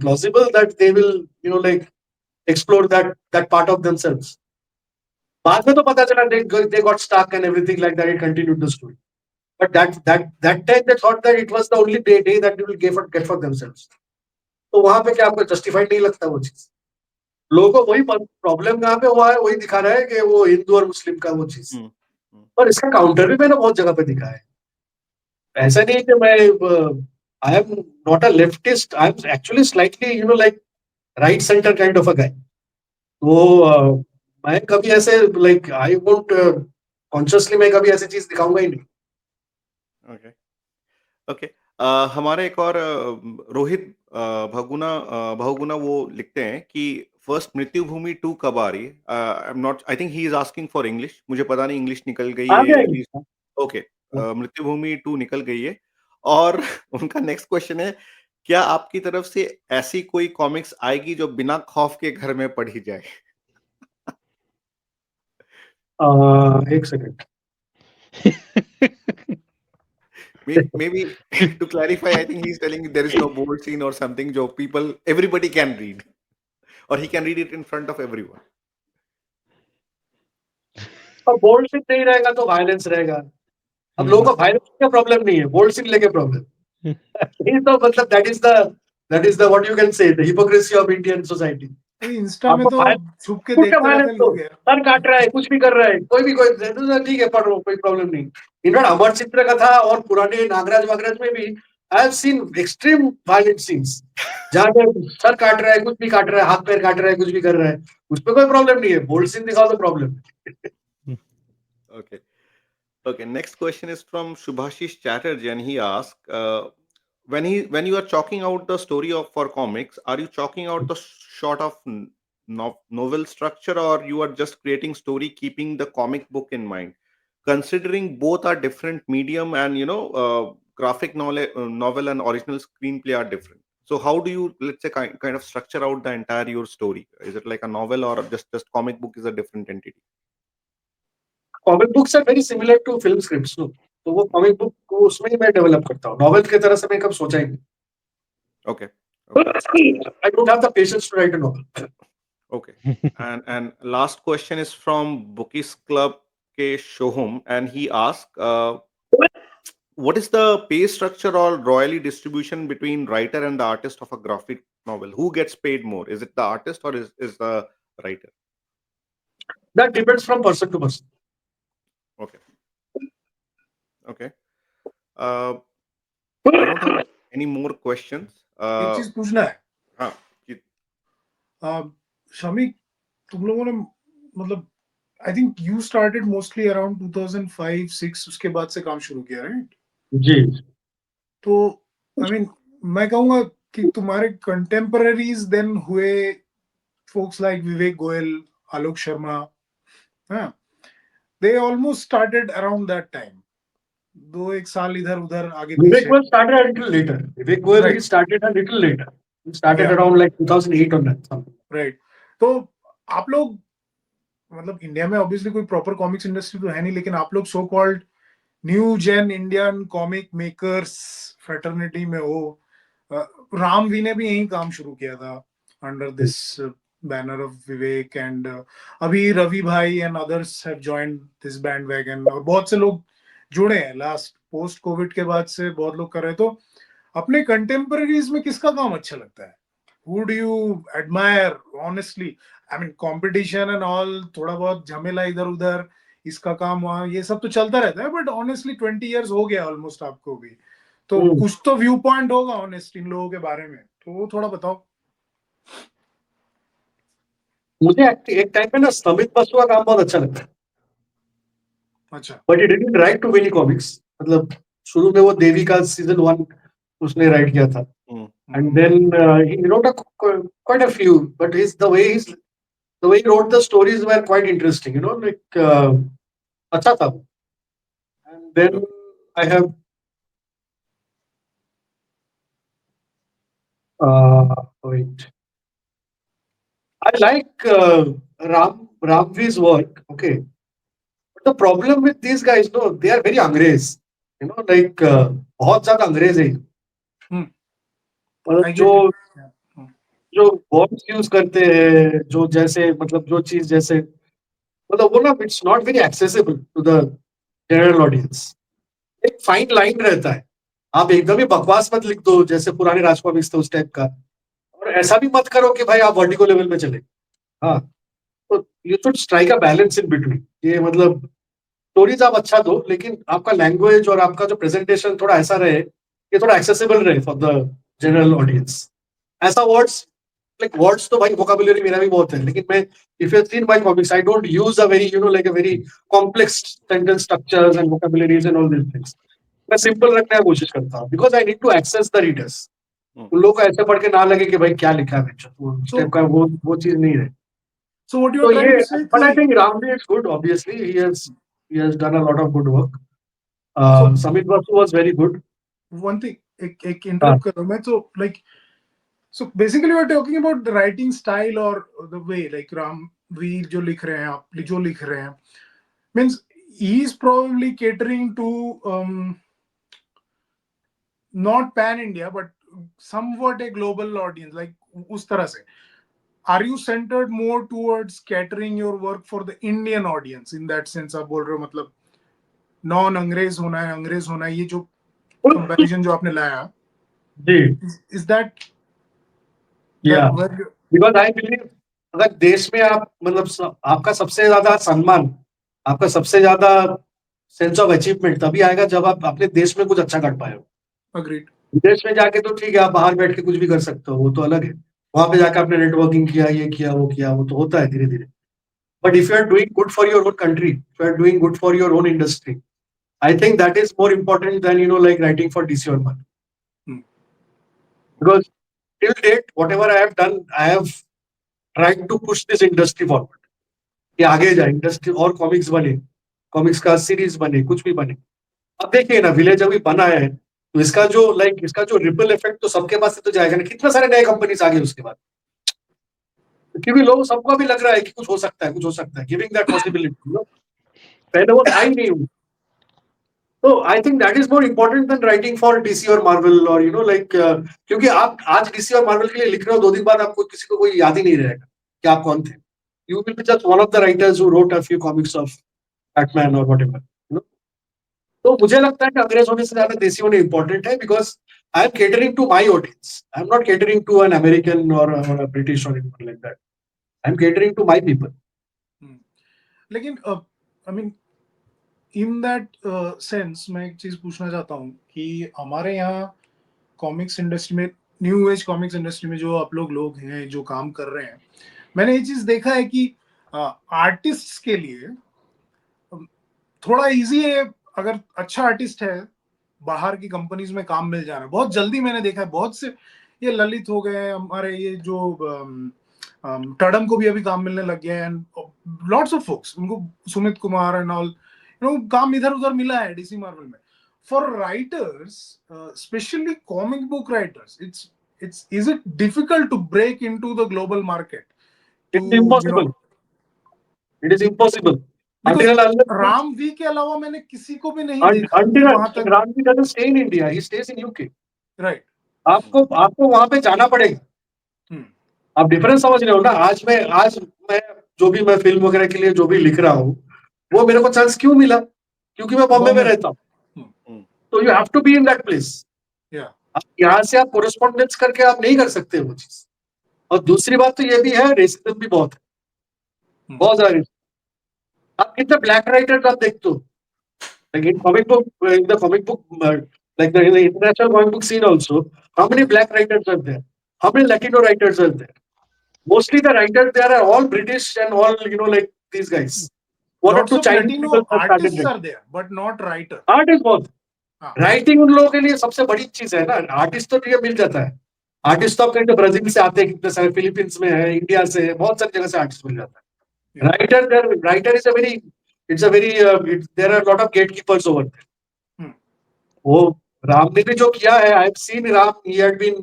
plausible that they will explore that part of themselves? बाद में तो पता चला they got stuck and everything like that. It continued the story. But that time they thought that it was the only day that they will get for themselves. तो वहां पे क्या आपको जस्टिफाइड नहीं लगता वो चीज? लोगों को वही प्रॉब्लम कहाँ पे हुआ है, वही दिखा रहा है कि वो हिंदू और मुस्लिम का वो चीज. और इसका काउंटर भी मैंने बहुत जगह पे दिखा है. ऐसा नहीं कि मैं I am not a leftist, I am actually slightly right centre kind of a guy. तो मैं कभी ऐसे आई वोंट कॉन्शियसली मैं कभी ऐसी चीज दिखाऊंगा ही नहीं.
ओके. ओके. हमारे एक और रोहित बहुगुना वो लिखते हैं कि फर्स्ट मृत्यु भूमि 2 कब आ रही है? आई am not, I think he is asking for English. मुझे पता नहीं, इंग्लिश निकल गई
आ
है
जाएगी.
एटलीस्ट. ओके. मृत्यु भूमि 2 निकल गई है. और उनका नेक्स्ट क्वेश्चन है, क्या आपकी तरफ से ऐसी कोई कॉमिक्स आएगी जो बिना खौफ के घर में पढ़ी जाए?
एक second.
Maybe to clarify, I think he's telling there is no bold scene or something जो everybody can read, or he can read it in front of everyone.
और बोल्ड सीन नहीं रहेगा तो वायलेंस रहेगा. अब लोगों को वायलेंस का प्रॉब्लम नहीं है, बोल्ड सीन लेके प्रॉब्लम. ये तो मतलब that is the what you can say, the hypocrisy of Indian society.
Insta में तो छुप के
छूट के
देखते रहते
वायलेंस तो
लोग यार.
सर काट रहा है, कुछ भी कर रहा है, कोई ठीक है, पढ़ लो, कोई प्रॉब्लम नहीं. इनफैक्ट अमर चित्र कथा और पुराने नागराज वागराज में भी I have seen extreme violent scenes जहाँ पे सर काट रहा है, कुछ भी काट रहा है, हाथ पैर काट रहा है, कुछ भी कर रहा है, उस पर कोई प्रॉब्लम नहीं है. बोल्ड सीन दिखाओ तो problem.
Okay. Okay. Next question is from Subhashish Chatterjee, and he asks, when you are chalking out the story of for comics, are you chalking out the sort of novel structure, or you are just creating story keeping the comic book in mind, considering both are different medium and graphic novel and original screenplay are different? So how do you, let's say, kind of structure out the entire your story? Is it like a novel, or just comic book is a different entity?
Comic books are very similar to film scripts. तो वो comic book को उसमें ही मैं develop करता हूँ. Novel की तरह से मैं कब सोचा ही नहीं.
Okay.
I don't have the patience to write a novel.
Okay. And last question is from Bookies Club K Shohum, and he asked, what is the pay structure or royalty distribution between writer and the artist of a graphic novel? Who gets paid more? Is it the artist or is the writer?
That depends from person to person.
Okay. Okay. I don't have any more questions.
एक चीज पूछना है.
हाँ,
शमी, तुम लोगों ने मतलब I think you started mostly around 2005-6 उसके बाद से काम शुरू किया, राइट?
जी।
तो आई मीन मैं कहूंगा कि तुम्हारे कंटेम्पररीज देन हुए folks like विवेक गोयल, आलोक शर्मा, हाँ, they almost started around that time. 2-1 साल इधर उधर आगे
Vivek
पीछे,
Goyal started a little later. Vivek Goyal, he
right?
started a little later. He started
Yeah,
around like 2008 or that, something.
right. तो आप लोग मतलब इंडिया में ऑब्वियसली कोई प्रॉपर कॉमिक्स इंडस्ट्री तो है नहीं, लेकिन आप लोग so called new gen Indian comic makers fraternity में हो। राम वी ने भी यही काम शुरू किया था under this banner of Vivek, and अभी रवि भाई and others have joined this bandwagon, और बहुत से लोग जुड़े हैं लास्ट पोस्ट कोविड के बाद से, बहुत लोग कर रहे हैं। तो अपने कंटेम्पररीज में किसका काम अच्छा लगता है? Who do you admire honestly? I mean competition and all, थोड़ा बहुत झमेला इधर उधर, इसका काम वहाँ, ये सब तो चलता रहता है, बट ऑनेस्टली 20 years हो गया ऑलमोस्ट आपको भी, तो कुछ तो व्यू पॉइंट होगा ऑनेस्ट इन लोगों के बारे में, तो वो थोड़ा बताओ।
मुझे एक टाइम पे ना समित बसु का काम बहुत अच्छा लगता है,
अच्छा,
but he didn't write too many comics. मतलब शुरू में वो देवी का सीजन 1 उसने राइट किया था, and then he wrote quite a few, but the way he wrote the stories were quite interesting, you know, like अच्छा था वो. And then I have wait, I like Ramvi's work, okay. But the problem with these guys, no, they are very अंग्रेज, you know, like बहुत ज्यादा अंग्रेज है. मतलब
I
जो
get it. Yeah.
जो वर्ड्स यूज करते हैं, जो जैसे मतलब जो चीज जैसे मतलब वो ना, it's not very accessible to the general audience. एक फाइन लाइन रहता है. आप एकदम ही बकवास मत लिख दो जैसे पुराने राज कॉमिक्स थे उस टाइप का, और ऐसा भी मत करो कि भाई आप वर्टिको लेवल में चले. हाँ, तो you should strike a balance in between. ये मतलब स्टोरीज आप अच्छा दो, लेकिन आपका लैंग्वेज और आपका जो प्रेजेंटेशन थोड़ा ऐसा रहे कि थोड़ा एक्सेसिबल रहे फॉर द जनरल ऑडियंस. ऐसा वर्ड्स, like words तो भाई vocabulary मेरा भी बहुत है, लेकिन मैं if you've seen my comics I don't use a very, you know, like a very complex sentence structures and vocabularies and all these things. मैं सिंपल रखने की कोशिश करता हूँ because I need to access the readers. उन लोगों को ऐसे पढ़ के ना लगे कि भाई क्या लिखा है बच्चा, तो उस टाइप का वो चीज नहीं है.
So what you
तो
are trying
ये,
to say
but I
कि
think Ramdev is good. Obviously he has done a lot of good work.
so
Samit Basu was very good.
one thing, एक interrupt कर रहा हूँ मैं, तो like so basically we're talking about the writing style or the way, like Ramveer जो लिख रहे हैं, आप जो लिख रहे हैं, means he is probably catering to not pan India but somewhat a global audience, like उस तरह से. Are you centered more towards catering your work for the Indian audience in that sense? आप बोल रहे हो मतलब नॉन अंग्रेज होना है, अंग्रेज होना है, ये जो कंपैरिजन जो आपने लाया,
जी,
is that
yeah,
where you,
because I believe अगर देश में आप मतलब आपका सबसे ज्यादा सम्मान, आपका सबसे ज्यादा सेंस ऑफ अचीवमेंट तभी आएगा जब आप अपने देश में कुछ अच्छा कर पाए हो.
agreed.
विदेश में जाके तो ठीक है, आप बाहर बैठ के कुछ भी कर सकते हो, वो तो अलग है. वहां पे जाके आपने नेटवर्किंग किया, ये किया, वो तो होता है धीरे धीरे. But if you are doing good for your own country, if you are doing good for your own industry, I think that is more important than, you know, like writing for DC or Man. Because till date, whatever I have done, I have tried to push this industry forward. कि आगे जाए industry, और comics बने, comics का series बने, कुछ भी बने. अब देखिए ना, विलेज अभी बना है तो इसका जो रिपल इफेक्ट तो सबके पास से तो जाएगा ना. कितने सारे नए कंपनीज आ गए उसके बाद, क्योंकि लोग सबको भी लग रहा है कि कुछ हो सकता है, कुछ हो सकता है, गिविंग दैट पॉसिबिलिटी. पहले वो था ही नहीं. तो I think that is more important then writing for DC और मार्वल, और यू नो लाइक, क्योंकि आप आज DC और मार्वल के लिए लिख रहे हो, 2 दिन बाद आपको किसी को कोई याद ही नहीं रहेगा कि आप कौन थे. You will be just one of the writers who wrote a few comics of Batman और व्हाटएवर, यू नो. तो मुझे लगता है कि अंग्रेज होने से ज्यादा देसी होने इम्पोर्टेंट है, because I am catering to my audience. I am not catering to an American और ब्रिटिश और like that. I am catering to my people.
लेकिन I mean in that sense मैं एक चीज पूछना चाहता हूँ कि हमारे यहाँ कॉमिक्स इंडस्ट्री में, न्यू एज कॉमिक्स इंडस्ट्री में जो आप लोग हैं जो काम कर रहे हैं, मैंने ये चीज देखा है कि आर्टिस्ट के लिए थोड़ा इजी है, अगर अच्छा आर्टिस्ट है बाहर की कंपनीज में काम मिल जाना बहुत जल्दी। मैंने देखा है बहुत से, ये ललित हो गए हमारे, ये जो टडम को भी अभी काम मिलने लग गया है, लॉट्स ऑफ फोक्स, उनको सुमित कुमार एंड ऑल, काम इधर उधर मिला है डीसी मार्वल में। For writers, specially comic book writers, it's is it difficult to break into the global market?
It is impossible. It is impossible.
Because Ram V के अलावा मैंने किसी को भी नहीं देखा
वहां तक। Ram V doesn't stay in India, he stays in UK.
Right.
आपको वहां पे जाना पड़ेगा। आप डिफरेंस समझ रहे हो ना। आज मैं जो भी मैं फिल्म वगैरह के लिए जो भी लिख रहा हूँ, वो मेरे को चांस क्यों मिला? क्योंकि मैं बॉम्बे में रहता हूँ। तो you have to be in that place. यहाँ से आप कोरेस्पॉन्डेंस करके आप नहीं कर सकते वो चीज। और दूसरी बात तो ये भी है, रेसिज्म भी बहुत है, बहुत ज्यादा। आप कितने ब्लैक राइटर्स आप देखते हो, like in comic book, like the international comic book scene also, how many black writers are there? How many Latino writers are there? Mostly the writers there are all British and all, like these guys. One or
Lots
two
of
Chinese
Latino
people have started
artists
writing.
are there, but not writer.
Artist बहुत। Writing उन लोगों के लिए सबसे बड़ी चीज है ना। आर्टिस्ट तो ये मिल जाता है। आर्टिस्ट तो आप कहीं ब्राजील से आते हैं, कितने सारे फिलीपींस में है, इंडिया से है, बहुत सारी जगह से आर्टिस्ट मिल जाता है। Writer is a very, there are a lot of gatekeepers over there. वो राम ने भी जो किया है, I have seen Ram, he had been,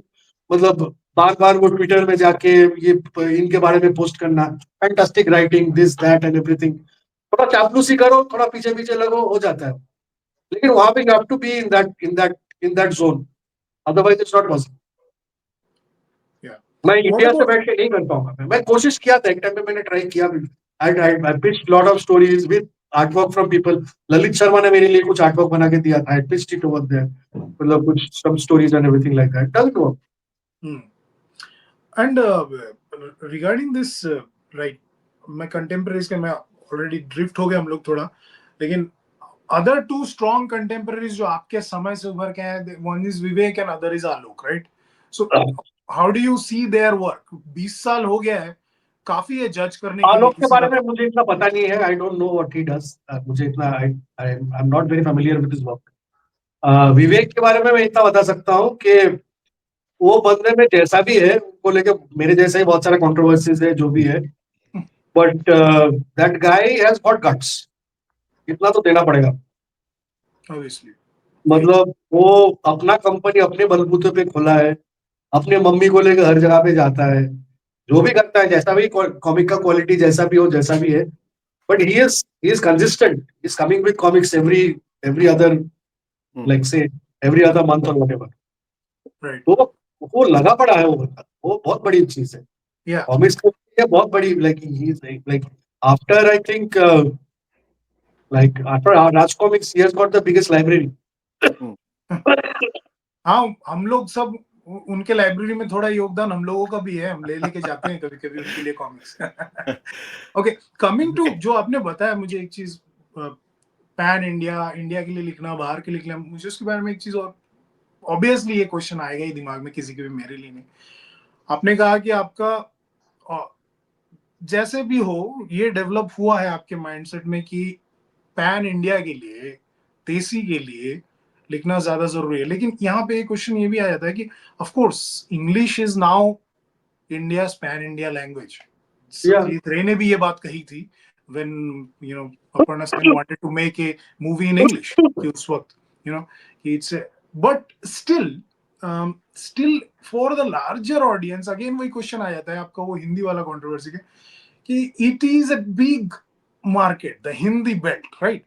मतलब बार वो ट्विटर में जाके ये इनके बारे में पोस्ट करना, fantastic writing, this that and everything. थोड़ा चापलूसी करो, थोड़ा पीछे पीछे लगो, हो जाता है। लेकिन वहां पे you have to be in that zone, otherwise it's not possible. मैं इंडिया से बैठ के नहीं कर पाऊंगा। मैं कोशिश किया था, एक टाइम पे मैंने ट्राई किया भी। I pitched lot of stories with artwork from people. Lalit Sharma ने मेरे लिए कुछ आर्टवर्क बना के दिया था। I pitched it over there. मतलब कुछ some stories and everything like that. Doesn't work.
And regarding this, right, मैं contemporaries के, मैं already drift हो गया हम लोग थोड़ा, लेकिन other two strong contemporaries जो आपके समय से उभर के हैं, one is Vivek and other is Alok, right? So how do you see their work? 20 साल हो गया है, काफी है जज करने के लिए।
आलोक के बारे में मुझे इतना पता नहीं है। I don't know what he does. मुझे इतना I'm not very familiar with his work. विवेक के बारे में मैं इतना बता सकता हूँ कि वो बंदे में जैसा भी है, उनको लेके मेरे जैसा ही बहुत सारा कंट्रोवर्सीज है, जो भी है, but that guy has got guts. इतना तो देना पड़ेगा।
Obviously.
मतलब वो अपना कंपनी अपने बलबूते पे खोला है, अपने मम्मी को लेकर हर जगह पे जाता है, जो भी करता है, जैसा भी कॉमिक का क्वालिटी जैसा भी हो, जैसा भी है, but he is consistent, is coming with comics every other, like से एवरी अदर मंथ और व्हाटएवर।
Right.
तो वो लगा पड़ा है, वो बहुत बड़ी चीज है। कॉमिक्स के लिए बहुत बड़ी, like after I think like after Raj Comics, he has got the biggest library.
हाँ, हम लोग सब उनके लाइब्रेरी में थोड़ा योगदान हम लोगों का भी है, हम ले लेके जाते हैं कभी कभी उनके लिए कॉमिक्स। ओके, कमिंग टू जो आपने बताया मुझे एक चीज, पैन इंडिया के लिए लिखना, बाहर के लिखना, मुझे उसके बारे में एक चीज और, ऑब्वियसली ये क्वेश्चन आएगा ही दिमाग में किसी के भी, मेरे लिए नहीं। आपने कहा कि आपका जैसे भी हो ये डेवलप हुआ है आपके माइंडसेट में कि पैन इंडिया के लिए, देसी के लिए लिखना ज्यादा जरूरी है। लेकिन यहाँ पे एक क्वेश्चन ये भी आ जाता है कि of course English is now India's pan India language. Satyajit रे ने भी ये बात कही थी when Aparna Sen wanted to make a movie in English उस वक्त, it's but still for the larger audience, again वही क्वेश्चन आ जाता है आपका वो हिंदी वाला कंट्रोवर्सी के, कि it is a big market, the Hindi belt, right?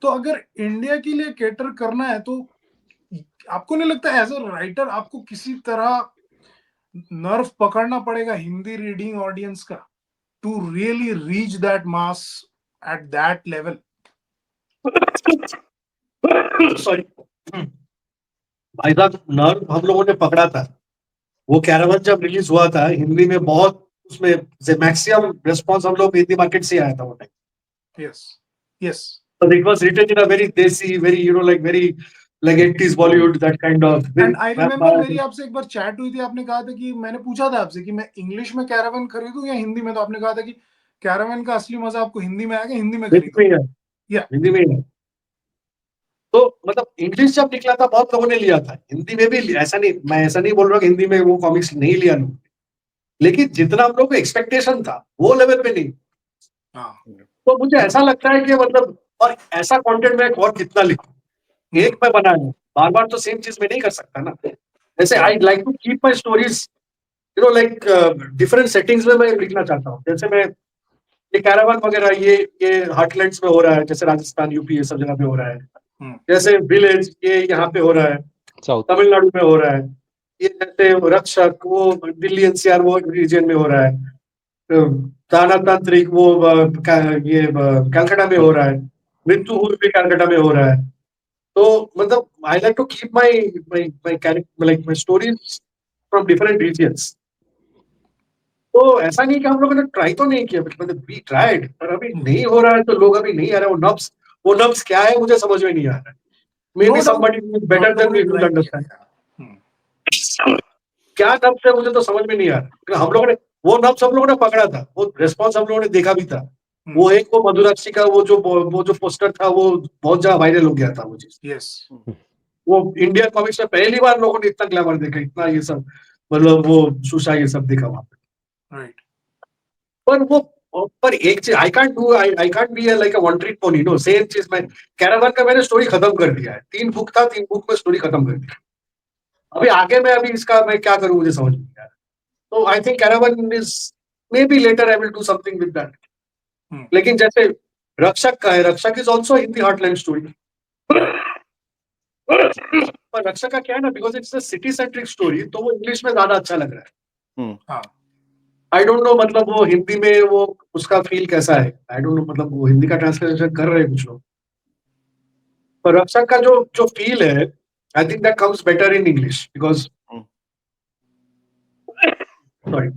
तो अगर इंडिया के लिए कैटर करना है तो आपको नहीं लगता एज अ राइटर आपको किसी तरह नर्व पकड़ना पड़ेगा हिंदी रीडिंग ऑडियंस का, to really reach that mass at that level?
Sorry भाई साहब, नर्व हम लोगों ने पकड़ा था। वो कैरावन जब रिलीज हुआ था हिंदी में, बहुत उसमें मैक्सिमम रिस्पांस हम लोग हिंदी मार्केट से आया था वो time.
Yes,
So it was written in a very desi, very, like very, like 80s Bollywood, that kind of.
And I remember मेरी आपसे एक बार चैट हुई थी, आपने कहा था कि मैंने पूछा था आपसे कि मैं इंग्लिश में कैरावन खरीदूं या हिंदी में, तो आपने कहा था कि कैरावन का असली मजा आपको हिंदी में आएगा, हिंदी में खरीदो। या
हिंदी में ही है। तो मतलब इंग्लिश जब निकला था बहुत लोगों ने लिया था, हिंदी में भी ऐसा नहीं, मैं ऐसा नहीं बोल रहा कि हिंदी में वो कॉमिक्स नहीं लिया लोग, लेकिन जितना हम लोग को एक्सपेक्टेशन था वो लेवल पे नहीं।
हाँ
तो मुझे ऐसा लगता है कि मतलब, और ऐसा कंटेंट मैं और कितना लिखूं, एक मैं बनाया बार बार तो सेम चीज में नहीं कर सकता ना। जैसे I like to keep my stories like different settings में मैं लिखना चाहता हूँ। जैसे मैं ये कैरावान वगैरह ये हार्टलैंड्स में हो रहा है, जैसे राजस्थान यूपी ये सब जगह पे हो रहा है। जैसे विलेज ये यहाँ पे हो रहा है,
साउथ
तमिलनाडु में हो रहा है। ये जैसे रक्षक वो दिल्ली एनसीआर वो रीजन में हो रहा है। ताना तांत्रिक वो ये कलकत्ता में हो रहा है। मृत्यु भी कलकत्ता में हो रहा है। तो मतलब I like to keep my my my character like my stories from different regions. तो ऐसा नहीं कि हम लोगों ने ट्राई तो नहीं किया, मतलब वी ट्राइड, पर अभी नहीं हो रहा है तो लोग अभी नहीं आ रहे। वो नब्स क्या है मुझे समझ में नहीं आ रहा है। May be somebody better than me will understand क्या नब्स है, मुझे तो समझ में नहीं आ रहा। हम लोगों ने वो नब्स हम लोगों ने पकड़ा था, वो रिस्पॉन्स हम लोगों ने देखा भी था। वो एक वो मधुराक्षी का वो जो पोस्टर था वो बहुत ज्यादा वायरल हो गया था वो चीज।
यस
वो इंडियन कॉमिक्स में पहली बार लोगों ने इतना ग्लैमर देखा, इतना ये सब, मतलब वो सुशा ये सब देखा वहां पे।
राइट
पर एक चीज I can't be like a one trick pony, no same चीज। मैं कैरावान का मैंने स्टोरी खत्म कर दिया है, 3 बुक था, 3 बुक में स्टोरी खत्म कर दिया। अभी आगे मैं अभी इसका मैं क्या करूं मुझे समझ नहीं आ रहा। तो I think Caravan is maybe later I will do something with that. लेकिन जैसे रक्षक का है, Rakshak is also Hindi heartland story. पर रक्षक का क्या है ना, because it's a city centric story, तो वो इंग्लिश में ज्यादा अच्छा लग रहा है।
हाँ
आई डोंट नो मतलब वो हिंदी में वो उसका फील कैसा है, आई डोंट नो, मतलब वो हिंदी का ट्रांसलेशन कर रहे हैं कुछ लोग। पर रक्षक का जो जो फील है, आई think that comes better in English because sorry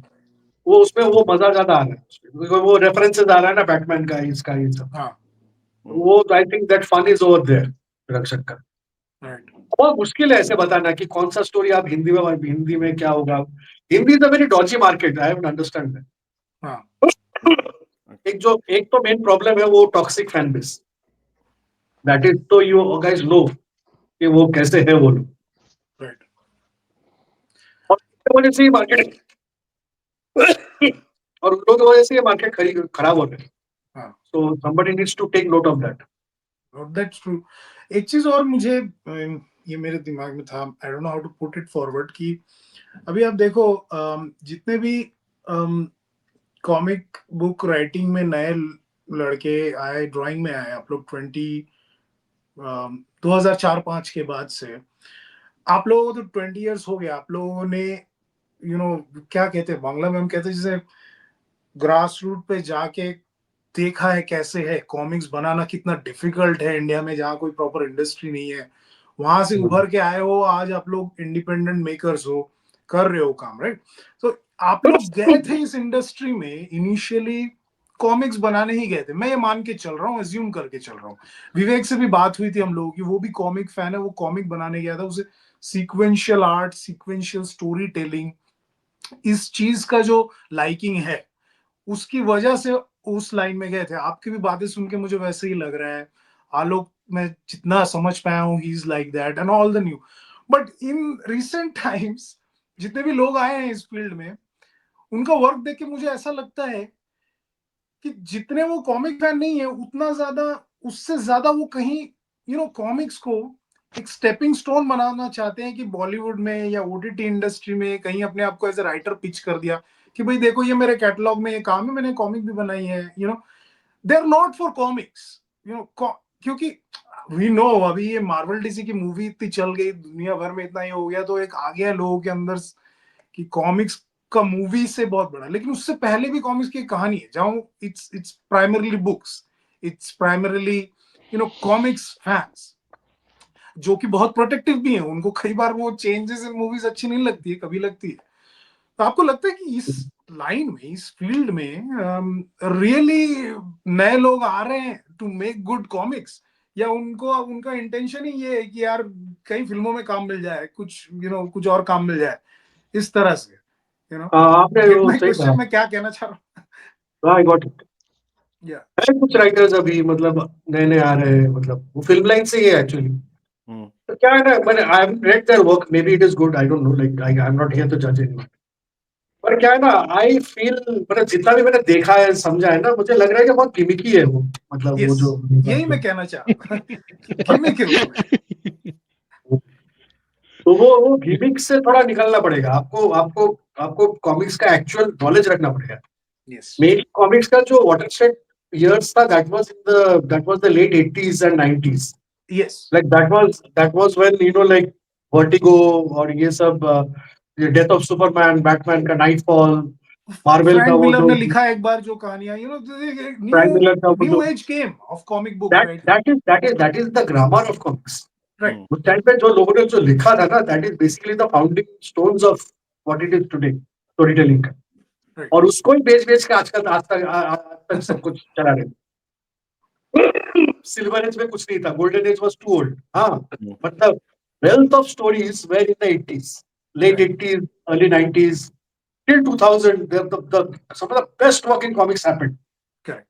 वो उसमें वो मजा ज्यादा आ रहा है उसमें, वो रेफरेंसेस आ रहा है ना बैटमैन का, इसका ये सब।
हाँ
वो I think that fun is over there Rakshak का।
राइट
बहुत मुश्किल है ऐसे बताना कि कौन सा स्टोरी आप हिंदी में क्या होगा। Hindi is a very Doge market, I have understand that.
हाँ
एक तो मेन प्रॉब्लम है वो toxic fan base, that is, तो यू गाइस नो कि वो कैसे है वो लोग,
राइट
और उसकी वजह से ये मार्केट और उन लोगों की वजह से ये मार्केट खराब हो रहा है।
हाँ
so somebody needs to take note of that.
That's true. एक चीज और मुझे ये मेरे दिमाग में था, I don't know how to put it forward, कि अभी आप देखो जितने भी कॉमिक बुक राइटिंग में नए लड़के आए, ड्राइंग में आए, आप लोग 2004-5 के बाद से, आप लोगों को तो 20 इयर्स हो गया। आप लोगों ने क्या कहते हैं बांग्ला में, हम कहते हैं जैसे ग्रास रूट पे जाके देखा है कैसे है कॉमिक्स बनाना, कितना डिफिकल्ट है इंडिया में जहाँ कोई प्रॉपर इंडस्ट्री नहीं है। वहां से उभर के आए हो, आज आप लोग इंडिपेंडेंट मेकर्स हो, कर रहे हो काम, राइट? तो आप लोग गए थे इस इंडस्ट्री में इनिशियली कॉमिक्स बनाने ही गए थे, मैं ये मान के चल रहा हूँ, एज्यूम करके चल रहा हूँ। विवेक से भी बात हुई थी हम लोगों की, वो भी कॉमिक फैन है, वो कॉमिक बनाने गया था। उसे sequential art, sequential story telling, इस चीज का जो लाइकिंग है, उसकी वजह से उस लाइन में गए थे। आपकी भी बातें सुन के मुझे वैसे ही लग रहा है। आलोक, मैं जितना समझ पाया हूँ, he is like that and all the new. But in recent times जितने भी लोग आए हैं इस फील्ड में, उनका वर्क देख के मुझे ऐसा लगता है कि जितने वो कॉमिक फैन नहीं है, उतना ज्यादा, उससे ज्यादा वो कहीं कॉमिक्स को एक स्टेपिंग स्टोन बनाना चाहते हैं कि बॉलीवुड में या ओटीटी इंडस्ट्री में कहीं अपने आप को एज ए राइटर पिच कर दिया कि भाई देखो ये मेरे कैटलॉग में ये काम है, मैंने कॉमिक भी बनाई है। They are not for comics, क्योंकि वी नो अभी ये मार्वल डीसी की मूवी इतनी चल गई, दुनिया भर में इतना ये हो गया, तो एक आ गया लोगों के अंदर कि कॉमिक्स का मूवी से बहुत बड़ा। लेकिन उससे पहले भी कॉमिक्स की कहानी है, जहां it's primarily books, it's primarily comics fans, जो कि बहुत प्रोटेक्टिव भी है। उनको कई बार वो चेंजेस इन मूवीज अच्छी नहीं लगती है, कभी लगती है। तो आपको लगता है कि इस लाइन में, इस फील्ड में रियली नए लोग आ रहे हैं टू मेक गुड कॉमिक्स, या उनको उनका इंटेंशन ही ये है कि यार कई फिल्मों में काम मिल जाए, कुछ कुछ और काम मिल जाए, इस तरह से
आपने
गेट
वो
माय
सही कहा।
क्वेश्चन में क्या कहना चाह रहा हूँ।
I got it.
या
है कुछ राइटर्स अभी मतलब नए नए आ रहे हैं, मतलब वो फिल्म लाइन से ही है एक्चुअली। तो क्या है ना, मैंने I have read their work, maybe it is good, I don't know, like I am not here to जज एनीवन। पर क्या है ना, आई फील मतलब जितना भी मैंने देखा है समझा है ना, मुझे लग रहा है कि बहुत गिमिकी है वो, मतलब वो
यस,
जो
यही मैं कहना चाह रहा था। गिमिक है उसमें।
तो वो गिमिक से थोड़ा निकलना पड़ेगा आपको, आपको आपको कॉमिक्स का एक्चुअल नॉलेज रखना पड़ेगा।
यस,
मेन कॉमिक्स का जो वाटरशेड years था, that was the late 80s and 90s.
Yes.
Like that was when like Vertigo और ये सब डेथ ऑफ सुपरमैन, बैटमैन का नाइटफॉल, मार्वल का
फ्रैंक
वो
मिलर
जो
ने लिखा एक बार जो कहानियां,
प्राइम
न्यू
मिलर का वो
न्यू
जो
age came of comic book,
that
right?
that is the grammar of comics.
Right,
उस टाइम पे जो लोगों ने जो लिखा था ना, that is basically the founding stones of what it is today, story telling का।
राइट।
और उसको ही बेच के आजकल आज तक सब कुछ चला रहे। सिल्वर एज में कुछ नहीं था, golden age was too old. हाँ, but the wealth of stories were in the 80s, late
Right.
80s, early 90s, till 2000. Some of the best working comics happened.
Correct.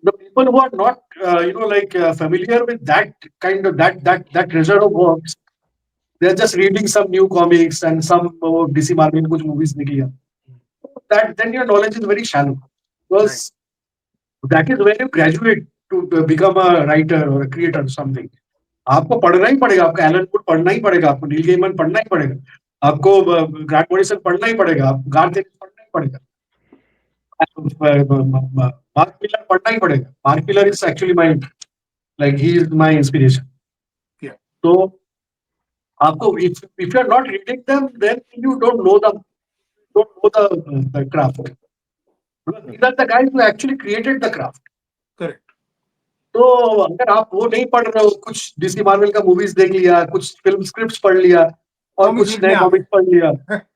The people who are not, familiar with that kind of that treasure of works, they're just reading some new comics and some DC Marvel कुछ movies निकली हैं. That then your knowledge is very shallow, because that is when you graduate to become a writer or a creator or something. आपको पढ़ना ही पड़ेगा, आपको Elon would पढ़ना ही पड़ेगा, आपको नील गेमन पढ़ना ही पड़ेगा, आपको ग्रांट मॉरिसन पढ़ना ही पड़ेगा, आपको गार्थ एरिस पढ़ना ही पड़ेगा, मार्क मिलर पढ़ना ही पड़ेगा। Mark Miller is actually my, like he is my inspiration.
Yeah.
तो आपको if you are not reading them, then you don't know the craft. These are the guys who actually created the craft.
Correct.
तो अगर आप वो नहीं पढ़ रहे हो, कुछ डीसी मार्वल का मूवीज देख लिया, कुछ फिल्म स्क्रिप्ट्स पढ़ लिया और
Comics
कुछ
लिखने
नए
आ
कॉमिक्स पढ़ लिया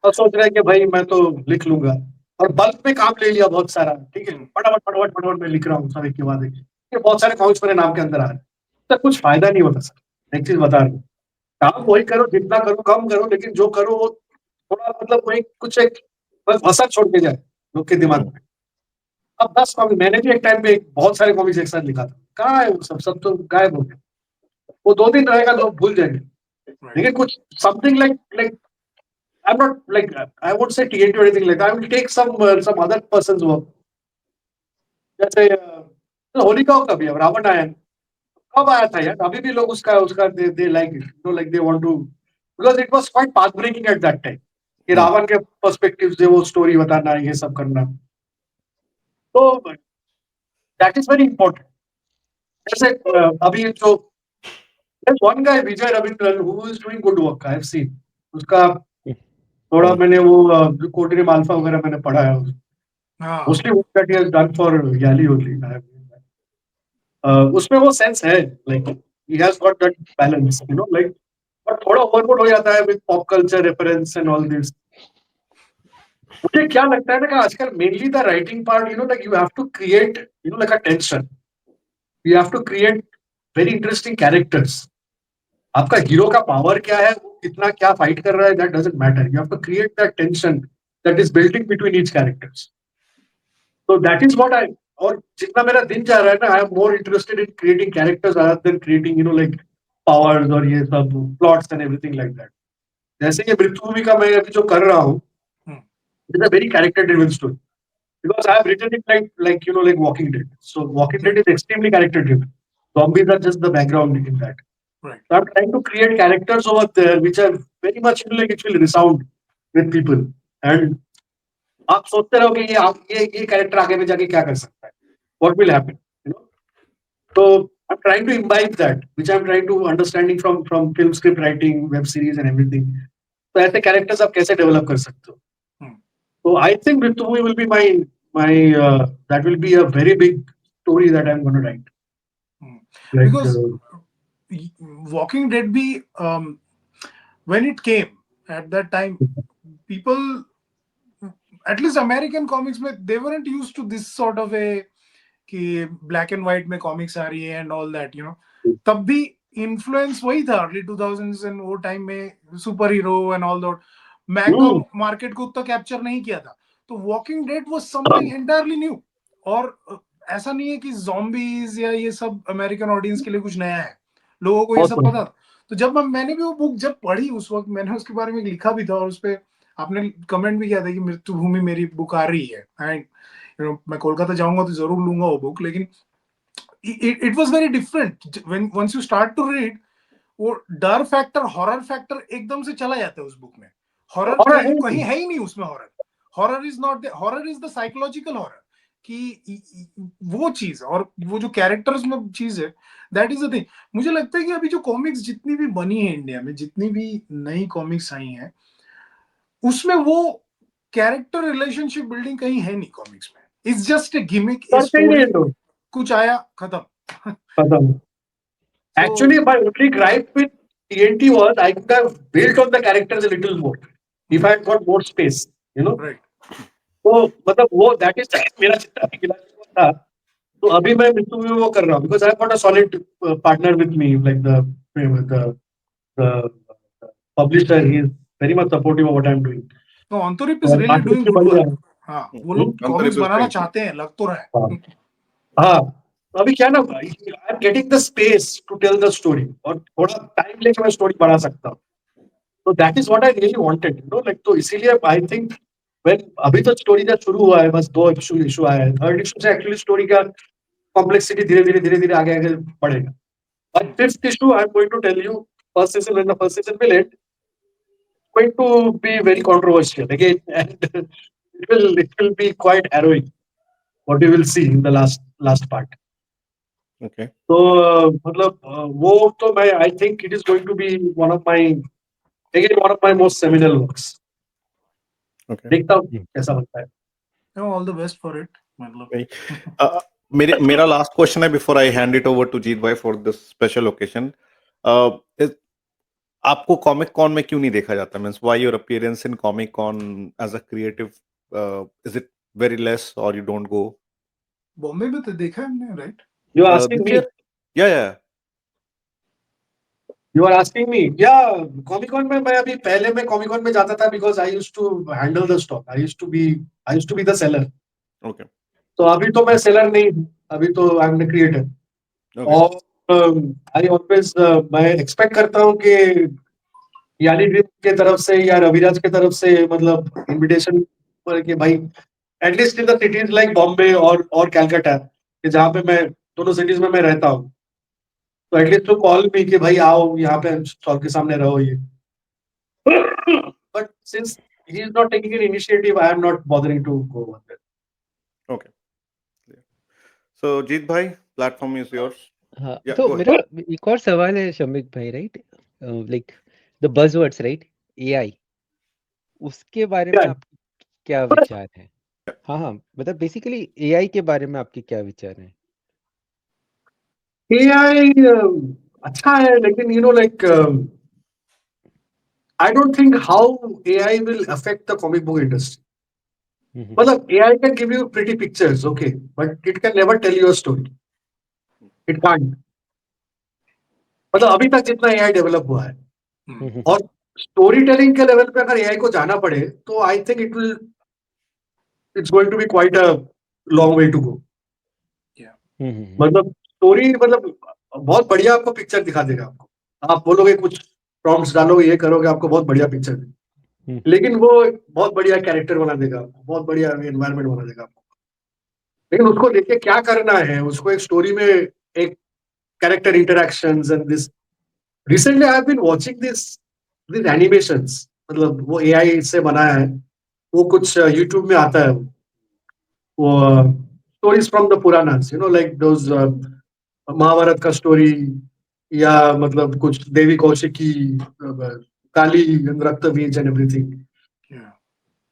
और सोच रहे हैं कि भाई मैं तो लिख लूंगा, और बल्क में काम ले लिया बहुत सारा, ठीक है, फटाफट मैं लिख रहा हूँ सब एक के बाद एक, ये बहुत सारे कॉमिक्स मेरे नाम के अंदर आ रहे हैं, तो कुछ फायदा नहीं होता सर। एक चीज बता रहा हूँ, काम वही करो, जितना करो कम करो, लेकिन जो करो वो थोड़ा मतलब वही कुछ एक बस असर छोड़ के जाए लोग के दिमाग में। अब 10 कॉमिक मैंने भी एक टाइम पे बहुत सारे कॉमिक्स एक साथ लिखा था, कहाँ है वो सब तो गायब हो गया। वो 2 दिन रहेगा, लोग भूल जाएंगे, लेकिन कुछ something like I'm not like, I won't say TNT or anything like that. I will take some other person's work. जैसे होलिका का भी अब रावण आया, कब आया था यार, अभी भी लोग उसका they like it, like they want to, because it was quite path breaking at that time कि रावण के पर्सपेक्टिव से वो स्टोरी बताना, ये सब करना, तो that is very important. जैसे अभी जो there's one guy Vijay Ravindran who is doing good work, I have seen उसका थोड़ा मैंने वो कोडरीम अल्फा वगैरह मैंने पढ़ा है, mostly work that he has done for Yali only. उसमें वो सेंस है, like he has got that balance, like, but थोड़ा ओवरबोर्ड हो जाता है with pop culture reference and all this. मुझे क्या लगता है ना कि आजकल mainly the writing part, like you have to create like a tension, you have to create very interesting characters. आपका हीरो का पावर क्या है, वो कितना क्या फाइट कर रहा है, that doesn't matter, you have to create that tension that is building between each characters. So that is what I, और जितना मेरा दिन जा रहा है ना, I am more interested in creating characters rather than creating, like powers और ये सब plots and everything like that. जैसे ये मृत्युभूमि का मैं अभी जो कर रहा हूँ, it's a very character driven story because I have written it like Walking Dead. So Walking Dead is extremely character driven. Zombies are just the background in that.
Right.
So I'm trying to create characters over there which are very much like it will resound with people. And आप सोचते रहो कि ये character आगे में जाके क्या कर सकता है, व्हाट विल हैपन, तो I am trying to imbibe that which I am trying to understanding from film script writing, web series and everything. तो ऐसे कैरेक्टर्स आप कैसे डेवलप कर सकते हो, तो I think Mrityubhoomi will be my that will be a very big story that I am gonna write,
because Walking Dead भी when it came at that time, people, at least American comics में, they weren't used to this sort of a कि black and white में comics आ रही है and all that, तब भी influence वही था अर्ली 2000s एंड वो टाइम में super hero and all that. Manga market को उतना कैप्चर नहीं किया था. तो Walking Dead was something entirely new. और ऐसा नहीं है कि zombies या ये सब अमेरिकन ऑडियंस के लिए कुछ नया है. लोगों को ये सब पता था. तो जब मैंने भी वो बुक जब पढ़ी उस वक्त मैंने उसके बारे में लिखा भी था और उस पे आपने कमेंट भी किया था कि मृत्युभूमि मेरी बुक आ रही है. एंड मैं कोलकाता जाऊंगा तो जरूर लूंगा वो बुक. लेकिन it was very different when once you start to read. वो डर फैक्टर हॉरर फैक्टर एकदम से चला जाता है उस बुक में. हॉरर कहीं है ही नहीं उसमें. Horror is not horror is the psychological horror कि वो चीज और वो जो कैरेक्टर्स में चीज है दैट इज द थिंग. मुझे लगता है कि अभी जो कॉमिक्स जितनी भी बनी है इंडिया में जितनी भी नई कॉमिक्स आई हैं उसमें वो कैरेक्टर रिलेशनशिप बिल्डिंग कहीं है नहीं कॉमिक्स में. It's just a gimmick story. कुछ आया खत्म.
Actually, my only gripe with TNT was I could have built on the characters a little more if I had got more space, you know.
Right.
तो मतलब वो that is मेरा जितना भी गिला था. तो अभी मैं मृत्यु में वो कर रहा हूँ because I have got a solid partner with me like the publisher. He is very much supportive of what I am doing.
No, Antarip is really doing good work. हाँ, वो लोग कॉमिक्स बनाना
Antarip
चाहते हैं लग तो रहा है.
हाँ, तो अभी क्या ना I am getting the space to tell the story और थोड़ा टाइम लेके मैं स्टोरी बढ़ा सकता हूँ. तो that is what I really wanted, you know, like. तो इसीलिए आई थिंक व्हेन अभी तो स्टोरी जब शुरू हुआ है बस 2 इशू आया है. 3rd इशू से एक्चुअली स्टोरी का कॉम्प्लेक्सिटी धीरे धीरे आगे बढ़ेगा. But 5th issue I am going to tell you first season when the first season will end going to be very controversial again and it will be quite harrowing what you will see in the last part.
Okay.
तो मतलब वो तो मैं I think it is going to be one of my most seminal works.
Okay.
देखता हूँ कैसा बनता है.
No, all the best for it. मतलब
मेरा लास्ट क्वेश्चन है before I hand it over to Jeet भाई फॉर दिस स्पेशल ओकेजन. आपको कॉमिक कॉन में क्यों नहीं देखा जाता? Means why your appearance in Comic Con as a creative is it very less और यू डोंट गो?
बॉम्बे में तो देखा है हमने, right?
You are asking me? You are asking me? या कॉमिक कॉन में मैं अभी पहले मैं कॉमिक कॉन में जाता था because I used to handle the stock. I used to be the seller.
Okay.
तो अभी तो मैं सेलर नहीं हूँ. अभी तो आई एम द क्रिएटर. और आई ऑलवेज मैं एक्सपेक्ट करता हूँ कि यानी के तरफ से या रविराज के तरफ से मतलब इनविटेशन पर कि भाई at least in the cities like Bombay और कैलकाटा कि जहाँ पे मैं दोनों सिटीज में मैं रहता हूँ, तो एटलीस्ट टू कॉल मी कि भाई आओ यहाँ पे स्टॉल के सामने रहो ये. But since he is not taking an initiative I am not bothering to go over there.
Okay. So Jeet भाई, प्लेटफॉर्म इज योर्स.
हाँ, तो मेरा एक और सवाल है शमिक भाई, right? Like the buzzwords, right? AI, उसके बारे में आपके क्या विचार है? हाँ, मतलब बेसिकली एआई के बारे में आपके क्या विचार हैं?
एआई अच्छा है लेकिन you know like I don't think how AI will affect the comic book industry. मतलब AI can give you pretty pictures, okay, but it can never tell you a story. It can't. मतलब अभी तक जितना AI develop हुआ है और story telling के level पे अगर एआई को जाना पड़े तो I think it's going to be quite a long way to go. मतलब स्टोरी मतलब बहुत बढ़िया आपको पिक्चर दिखा देगा. आपको आप बोलोगे कुछ प्रॉम्प्ट्स डालोगे ये करोगे आपको बहुत बढ़िया पिक्चर देगा. लेकिन वो बहुत बढ़िया कैरेक्टर बना देगा आपको, बहुत बढ़िया एनवायरनमेंट बना देगा आपको. लेकिन उसको लेके क्या करना है, उसको एक स्टोरी में एक character interactions and this. Recently I have been watching this animations. मतलब वो एआई से बनाया है. वो कुछ यूट्यूब में आता है वो stories from the Puranas, you know like those Mahabharat का स्टोरी या मतलब कुछ देवी कौशिकी, काली, रक्तबीज एंड एवरीथिंग.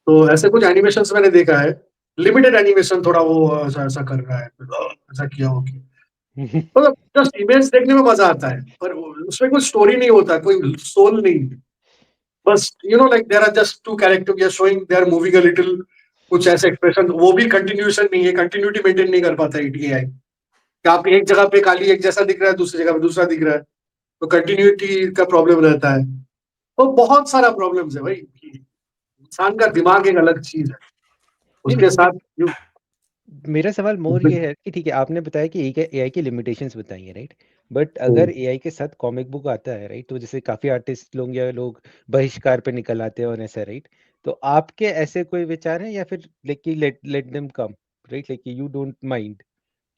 तो ऐसे कुछ एनिमेशंस मैंने देखा है. लिमिटेड एनिमेशन थोड़ा वो ऐसा कर रहा है, ऐसा किया हो कि मतलब जस्ट इमेज देखने में मजा आता है पर उसमें कोई स्टोरी नहीं होता, कोई सोल नहीं. बस you know like there are just 2 character we are showing they are moving a little. कुछ ऐसे एक्सप्रेशन, वो भी कंटिन्यूएशन नहीं है, कंटिन्यूटी मेंटेन नहीं कर पाता एआई. कि आप एक जगह पे काली एक जैसा दिख रहा है, दूसरी जगह पे दूसरा दिख रहा है. तो कंटिन्यूटी का प्रॉब्लम रहता है। तो बहुत सारा प्रॉब्लम्स है भाई। इंसान का दिमाग एक अलग चीज है,
नहीं
उसके साथ
मेरा सवाल मोर ये है कि ठीक है आपने बताया कि एआई की लिमिटेशंस बताई है, राइट? बट अगर एआई के साथ कॉमिक बुक आता है, राइट, तो जैसे काफी आर्टिस्ट लोग या लोग बहिष्कार पे निकल आते हैं और ऐसा, राइट? तो आपके ऐसे कोई विचार हैं या फिर लाइक कि let them come, right? Like you don't mind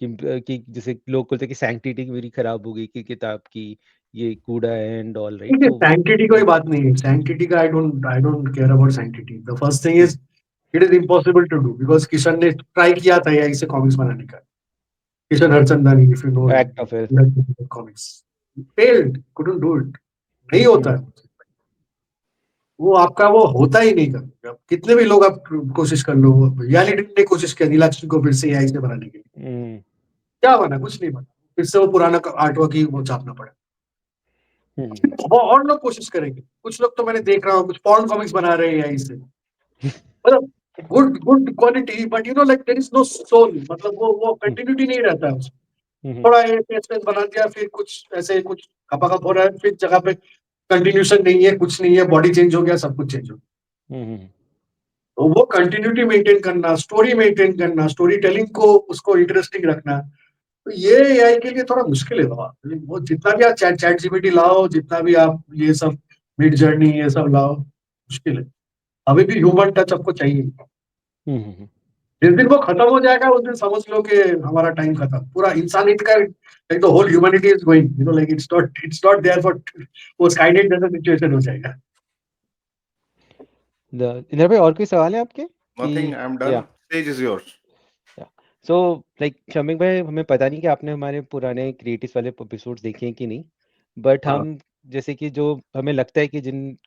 कि जैसे लोग बोलते हैं कि सैंक्टिटी मेरी खराब हो गई कि किताब की, ये कूड़ा है एंड ऑल, राइट? तो
सैंक्टिटी कोई बात नहीं है। सैंक्टिटी का I don't care about sanctity. The first thing is it is impossible to do, because Kishan ने ट्राई किया था एआई से कॉमिक्स बनाने का। Kishan Harchandani, if you know
act of
comics, failed, couldn't do it। नहीं होता है वो, आपका वो होता ही नहीं कभी। आप कितने भी लोग आप कोशिश कर लो, रियलिटी ने कोशिश किया नीलाक्षी को फिर से एआई से बनाने के लिए, क्या बना? कुछ नहीं बना। फिर से वो पुराना आर्टवर्क ही वो छापना पड़ा। और लोग कोशिश करेंगे, कुछ लोग तो मैंने देख रहा हूँ कुछ पॉर्न कॉमिक्स बना रहे हैं एआई से, मतलब good quality, but you know like there is no soul, मतलब वो कंटिन्यूटी नहीं रहता है उसमें। थोड़ा ये पेज बना दिया, फिर कुछ ऐसे कुछ खपाखप हो रहा है, फिर जगह पे कंटिन्यूशन नहीं है, कुछ नहीं है, बॉडी चेंज हो गया, सब कुछ चेंज हो गया। तो वो कंटिन्यूटी मेंटेन करना, स्टोरी मेंटेन करना, स्टोरी टेलिंग को उसको इंटरेस्टिंग रखना, तो ये एआई के लिए थोड़ा मुश्किल है बाबा। वो जितना भी आप चैट जीपीटी लाओ, जितना भी आप ये सब मिड जर्नी ये सब लाओ, मुश्किल है। अभी भी ह्यूमन टच आपको चाहिए। जिस दिन वो खत्म हो जाएगा उस दिन समझ लो कि हमारा टाइम खत्म, पूरा इंसानियत का, like the whole humanity is going, you know, like it's not there for, वो स्काईनेट जैसा सिचुएशन हो जाएगा।
इंद्र भाई और कोई सवाल है आपके?
Nothing, I'm done. Stage is yours.
So like Shamik भाई, हमें पता नहीं कि आपने हमारे पुराने क्रिएटिव वाले एपिसोड्स देखे हैं कि नहीं, बट हम जैसे कि जो हमें लगता है कि जिन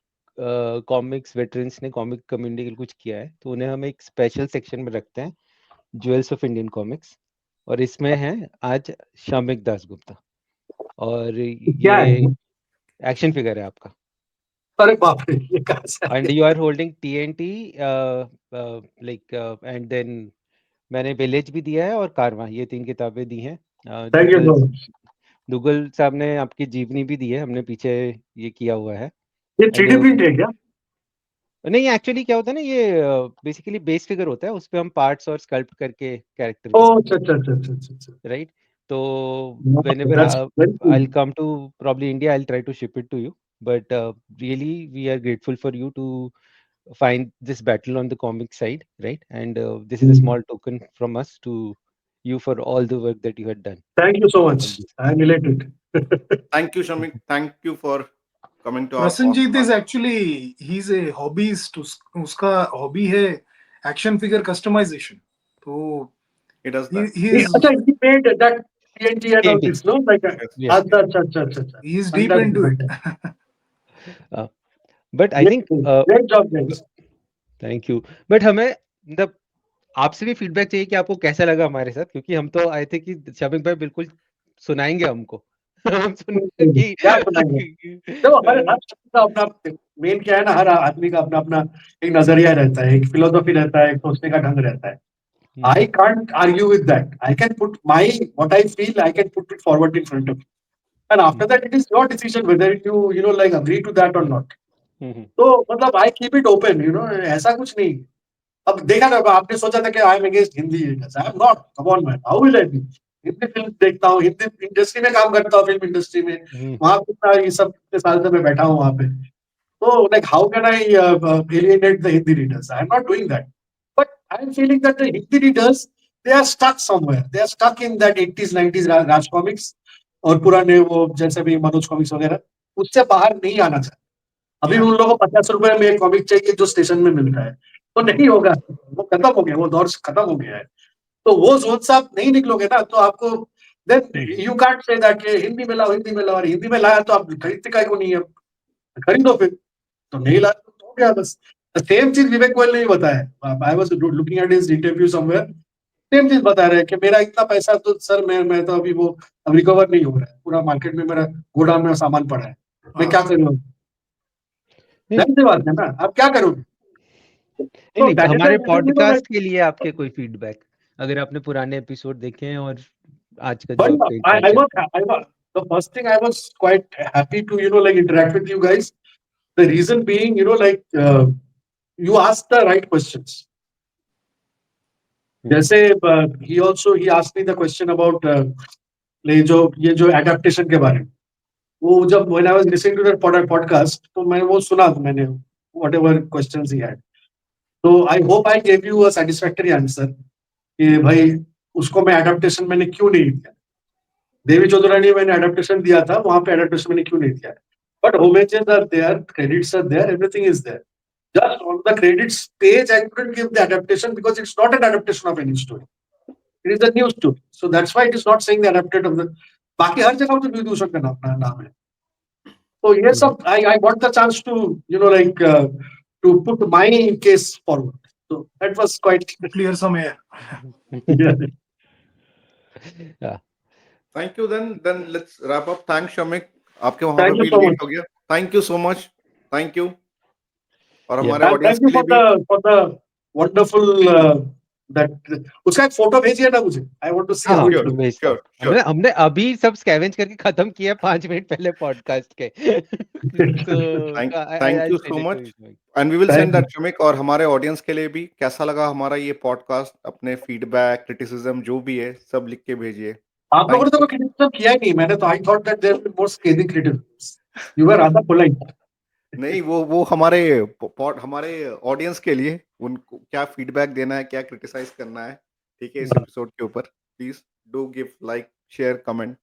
कॉमिक्स वेटरन्स ने कॉमिक कम्युनिटी के लिए कुछ किया है, तो उन्हें हम एक स्पेशल सेक्शन में रखते हैं, ज्वेल्स ऑफ इंडियन कॉमिक्स, और इसमें है आज शमिक दासगुप्ता, और
क्या
ये
है?
एक्शन फिगर है आपका,
अरे बाप रे, ये कहाँ से आ
एंड
गया?
You are holding TNT, like, and then मैंने विलेज भी दिया है और कारवां, ये 3 किताबें दी हैं।
Thank you
Duggal
so much.
Duggal साहब ने आपकी जीवनी भी दी है, हमने पीछे ये किया हुआ है।
ये
एंड
3D प्रिंट है क्या?
नहीं, एक्चुअली क्या होता है ना, ये बेसिकली बेस फिगर होता है, उस पे हम पार्ट्स और स्कल्प्ट करके कैरेक्टर
ओह
बनाते
अच्छा अच्छा अच्छा अच्छा अच्छा।
हैं, राइट? तो whenever
that's very
I'll
cool.
come to probably India, I'll try to ship it to you, but really we are grateful for you to find this battle on the comic side, right? And this is a small token from us to you for all the work that you had done
thank you so
on
much,
this.
I am elated.
Thank you, Shamik. Thank you for coming to our
Prasenjit
podcast.
is actually, he's a hobbyist, उसका hobby है action figure customization, तो
He does
he
that.
he is
अच्छा, he made that TNT and all
TNT,
this, no? Like,
yes.
अच्छा अच्छा अच्छा अच्छा अच्छा।
he is deep into it.
But I think
great job guys.
Thank you, but हमें मतलब आपसे भी फीडबैक चाहिए कि आपको कैसा लगा हमारे साथ, क्योंकि हम तो आए थे कि शमिक भाई बिल्कुल सुनाएंगे हमको। हम सुनेंगे
क्या सुनाएंगे? देखो, हर हर शख्स का अपना, मेन क्या है ना, हर आदमी का अपना अपना एक नजरिया रहता है, एक फिलोसफी रहता है, एक सोचने का ढंग रहता है। I can't argue with that. I can put what I feel, I can put it forward in front of you. And after that, it is your decision whether you know, like agree to that or not. तो मतलब I keep it open, you know, ऐसा कुछ नहीं। अब देखा ना, आपने सोचा था कि I am against Hindi, I am not, come on man, how will I be? Hindi film देखता हूँ, हिंदी इंडस्ट्री में काम करता हूँ, फिल्म इंडस्ट्री में, वहां पे ये सब इतने साल से मैं बैठा हूँ वहां पे, तो like how can I alienate the Hindi readers? I am not doing that, but I am feeling that the Hindi readers, they are stuck somewhere, they are stuck in that 80s 90s Raj Comics और पुराने वो जैसे भी Manoj comics वगैरह, उससे बाहर नहीं आना चाहिए। अभी उन लोगों को 50 रुपए में एक कॉमिक चाहिए जो स्टेशन में मिलता है, तो नहीं होगा, वो खत्म हो गया, वो दौर खत्म हो गया है। तो वो जोन से आप नहीं निकलोगे ना, तो आपको then you can't say that Hindi में लाओ, हिंदी में लाओ, और हिंदी में लाया तो आप खरीदते काय को नहीं है, खरीदो फिर, तो नहीं लाया तो हो गया बस। सेम चीज विवेक गोयल ने भी बताया, I was looking at his interview somewhere, same चीज बता रहे हैं कि मेरा इतना पैसा तो सर, मैं तो अभी वो अब रिकवर नहीं हो रहा है, पूरा मार्केट में मेरा गोडाउन में सामान पड़ा है, मैं क्या करूँ? जाहिर सी बात है ना, आप क्या करोगे?
नहीं
तो
नहीं,
दैट इज
हमारे
द, यू नो,
पॉडकास्ट के लिए आपके कोई फीडबैक, अगर आपने पुराने एपिसोड देखे हैं और आज का जो
But
आपका
I
intention
was the first thing I was quite happy to like interact with you guys. The reason being, like you asked the right questions. जैसे he asked me the question about ये जो adaptation के बारे में. वो जब when I was listening to that podcast, तो मैंने वो सुना मैंने whatever questions he had. So I hope I gave you a satisfactory answer कि भाई उसको मैं adaptation मैंने क्यों नहीं दिया. देवी चौधरानी मैंने adaptation दिया था, वहां पे adaptation मैंने क्यों नहीं दिया. But homages are there, credits are there, everything is there. Just on the credits page, I couldn't give the adaptation because it's not an adaptation of any story. It is a new story. So that's why it is not saying the adapted of the. बाकी हर जगह तो विदूषण का नाम है. So yes, I got the chance to to put my case forward. So that was quite
clear some air.
yeah.
Yeah.
Thank you. Then let's wrap up. Thanks, Shamik. आपके वहां
Thank
पे
you
भी
so
late
much.
हो गया. Thank you so much. Thank you. और
Yeah.
हमारे audience
Thank you
के लिए भी
for the wonderful that उसका एक फोटो भेजिए ना मुझे. I want to see how it
Sure,
looks.
भेजता हूँ.
sure.
हमने अभी सब स्कैवेंज करके खत्म किया 5 मिनट पहले पॉडकास्ट के. So
Thank you
I'll
so
send it to
much.
you, Shamik.
And we will
Thank
send
you.
that, Shamik. और हमारे ऑडियंस के लिए भी कैसा लगा हमारा ये पॉडकास्ट, अपने फीडबैक, क्रिटिसिज्म जो भी है सब लिख के भेजिए.
आप लोगों ने
Thank
तो
you.
कोई criticism किया ही नहीं. मैंने तो I thought that there were more scathing criticisms. You were rather polite.
नहीं वो हमारे ऑडियंस के लिए उनको क्या फीडबैक देना है, क्या क्रिटिसाइज करना है, ठीक है, इस एपिसोड के ऊपर please do give like share comment.